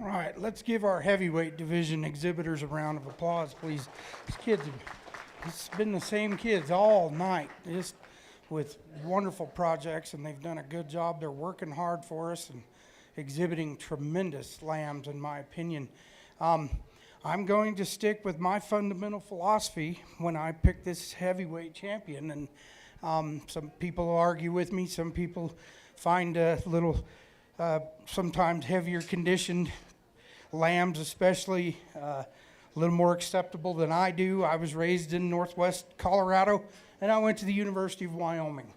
All right, let's give our heavyweight division exhibitors a round of applause, please. These kids, it's been the same kids all night, just with wonderful projects, and they've done a good job. They're working hard for us and exhibiting tremendous lambs, in my opinion. I'm going to stick with my fundamental philosophy when I pick this heavyweight champion, and some people argue with me. Some people find a little, sometimes heavier conditioned lambs, especially, a little more acceptable than I do. I was raised in Northwest Colorado, and I went to the University of Wyoming,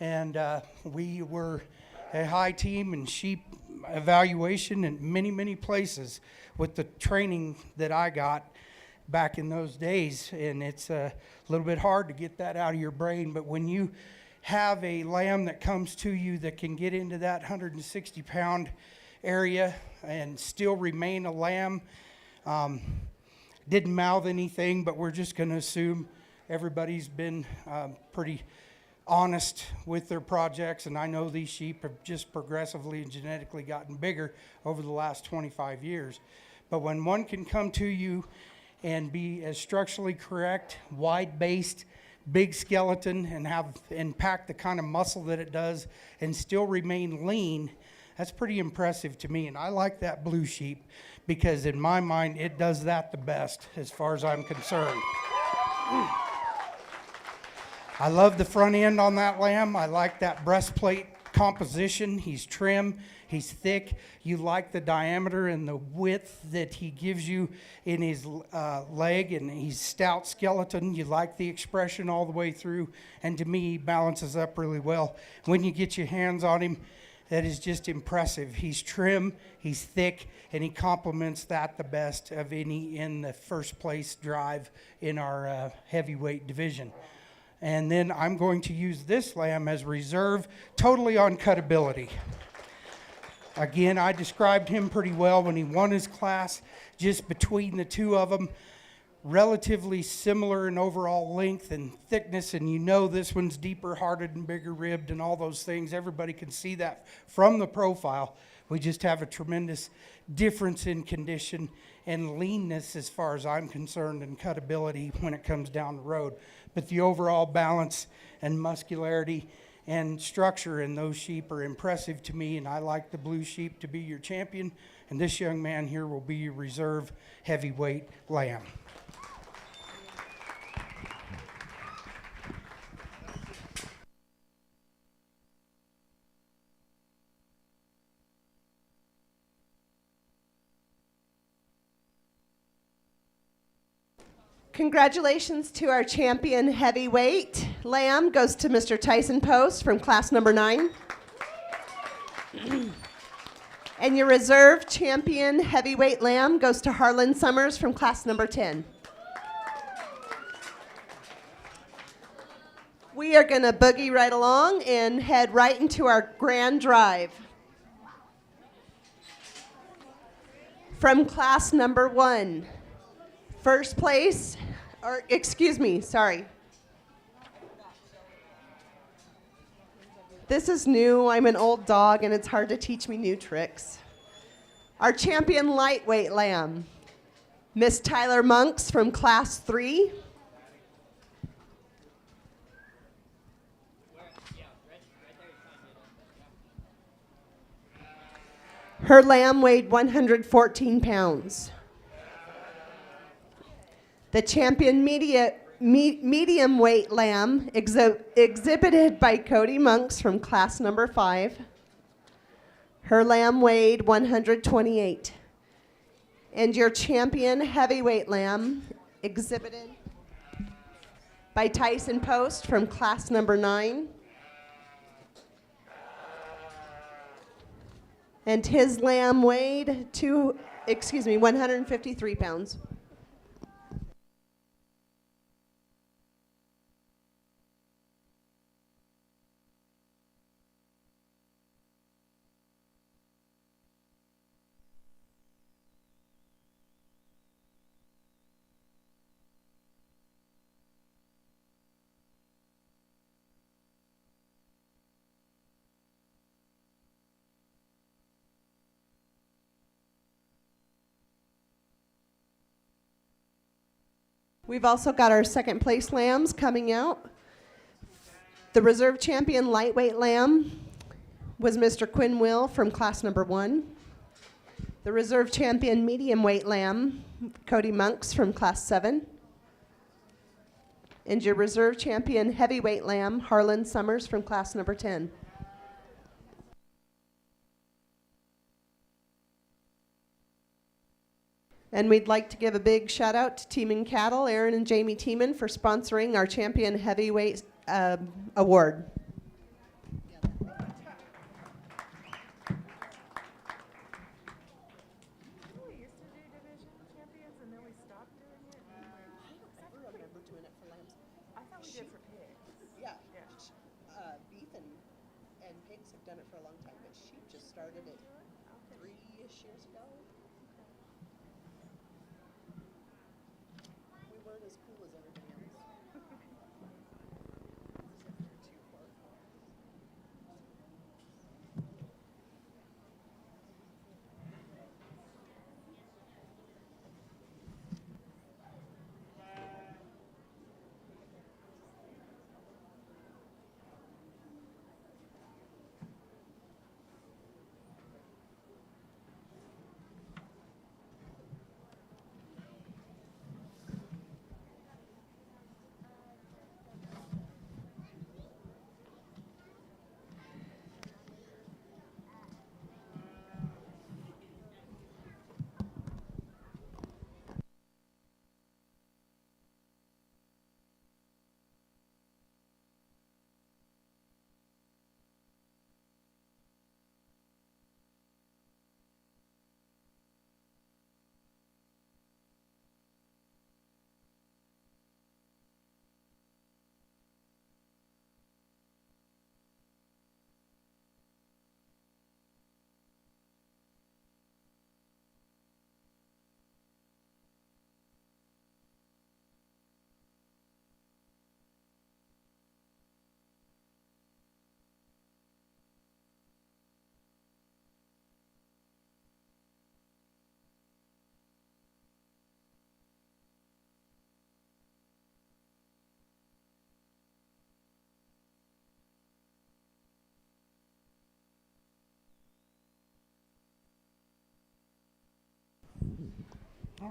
and we were a high team in sheep evaluation in many, many places with the training that I got back in those days. And it's a little bit hard to get that out of your brain, but when you have a lamb that comes to you that can get into that 160-pound area and still remain a lamb, didn't mouth anything, but we're just going to assume everybody's been pretty honest with their projects, and I know these sheep have just progressively and genetically gotten bigger over the last 25 years. But when one can come to you and be as structurally correct, wide-based, big skeleton, and pack the kind of muscle that it does and still remain lean, that's pretty impressive to me. And I like that blue sheep because in my mind it does that the best as far as I'm concerned. I love the front end on that lamb. I like that breastplate composition. He's trim, he's thick. You like the diameter and the width that he gives you in his leg, and he's stout skeleton. You like the expression all the way through, and to me he balances up really well. When you get your hands on him, that is just impressive. He's trim, he's thick, and he complements that the best of any in the first place drive in our heavyweight division. And then I'm going to use this lamb as reserve, totally on cutability. Again, I described him pretty well when he won his class. Just between the two of them, relatively similar in overall length and thickness, and you know this one's deeper hearted and bigger ribbed and all those things. Everybody can see that from the profile. We just have a tremendous difference in condition and leanness as far as I'm concerned, and cutability when it comes down the road. But the overall balance and muscularity and structure in those sheep are impressive to me, and I like the blue sheep to be your champion, and this young man here will be your reserve heavyweight lamb. Congratulations to our champion heavyweight lamb. Goes to Mr. Tyson Post from class number 9. And your reserve champion heavyweight lamb goes to Harlan Summers from class number 10. We are going to boogie right along and head right into our grand drive. From class number 1. First place, or excuse me, sorry. This is new. I'm an old dog, and it's hard to teach me new tricks. Our champion lightweight lamb, Miss Tyler Monks from class 3. Her lamb weighed 114 pounds. The champion medium weight lamb exhibited by Cody Monks from class number 5. Her lamb weighed 128. And your champion heavyweight lamb exhibited by Tyson Post from class number 9. And his lamb weighed 153 pounds. We've also got our second place lambs coming out. The reserve champion lightweight lamb was Mr. Quinn Will from class number 1. The reserve champion medium weight lamb, Cody Monks from class 7. And your reserve champion heavyweight lamb, Harlan Summers from class number 10. And we'd like to give a big shout out to Teeman Cattle, Aaron and Jamie Teeman, for sponsoring our champion heavyweight award. Beef and pigs have done it for a long time, but sheep just started it 3-ish years ago. We weren't as cool as everybody else.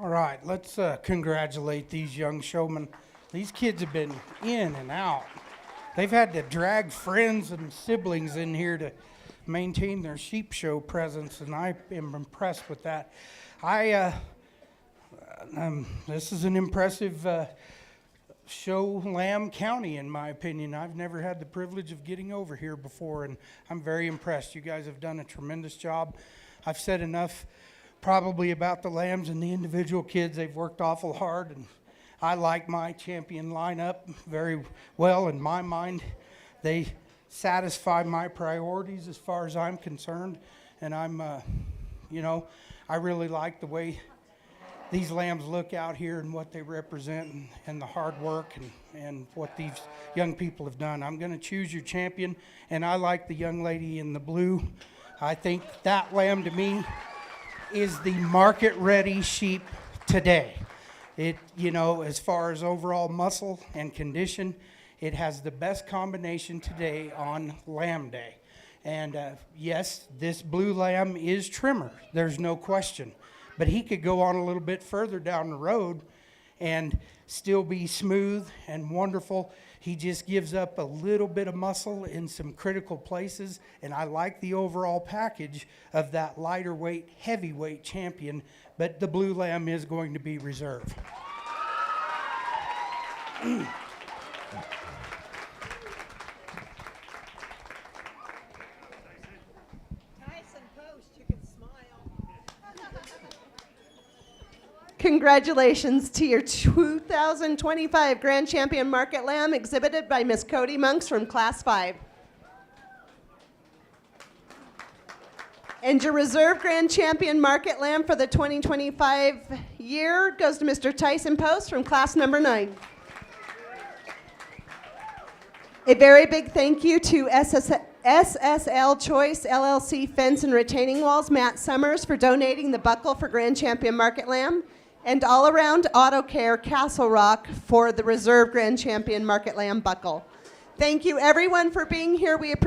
All right, let's congratulate these young showmen. These kids have been in and out. They've had to drag friends and siblings in here to maintain their sheep show presence, and I am impressed with that. This is an impressive show lamb county, in my opinion. I've never had the privilege of getting over here before, and I'm very impressed. You guys have done a tremendous job. I've said enough probably about the lambs and the individual kids. They've worked awful hard, and I like my champion lineup very well. In my mind, they satisfy my priorities as far as I'm concerned, and I really like the way these lambs look out here and what they represent, and the hard work and what these young people have done. I'm going to choose your champion, and I like the young lady in the blue. I think that lamb to me is the market-ready sheep today. It, as far as overall muscle and condition, it has the best combination today on Lamb Day. And yes, this blue lamb is trimmer, there's no question. But he could go on a little bit further down the road and still be smooth and wonderful. He just gives up a little bit of muscle in some critical places, and I like the overall package of that lighter weight, heavyweight champion, but the blue lamb is going to be reserved. Congratulations to your 2025 Grand Champion Market Lamb exhibited by Miss Cody Monks from Class 5. And your Reserve Grand Champion Market Lamb for the 2025 year goes to Mr. Tyson Post from Class number 9. A very big thank you to SSL Choice LLC Fence and Retaining Walls, Matt Summers, for donating the buckle for Grand Champion Market Lamb. and All Around Auto Care Castle Rock for the Reserve Grand Champion Market Lamb Buckle. Thank you everyone for being here. We appreciate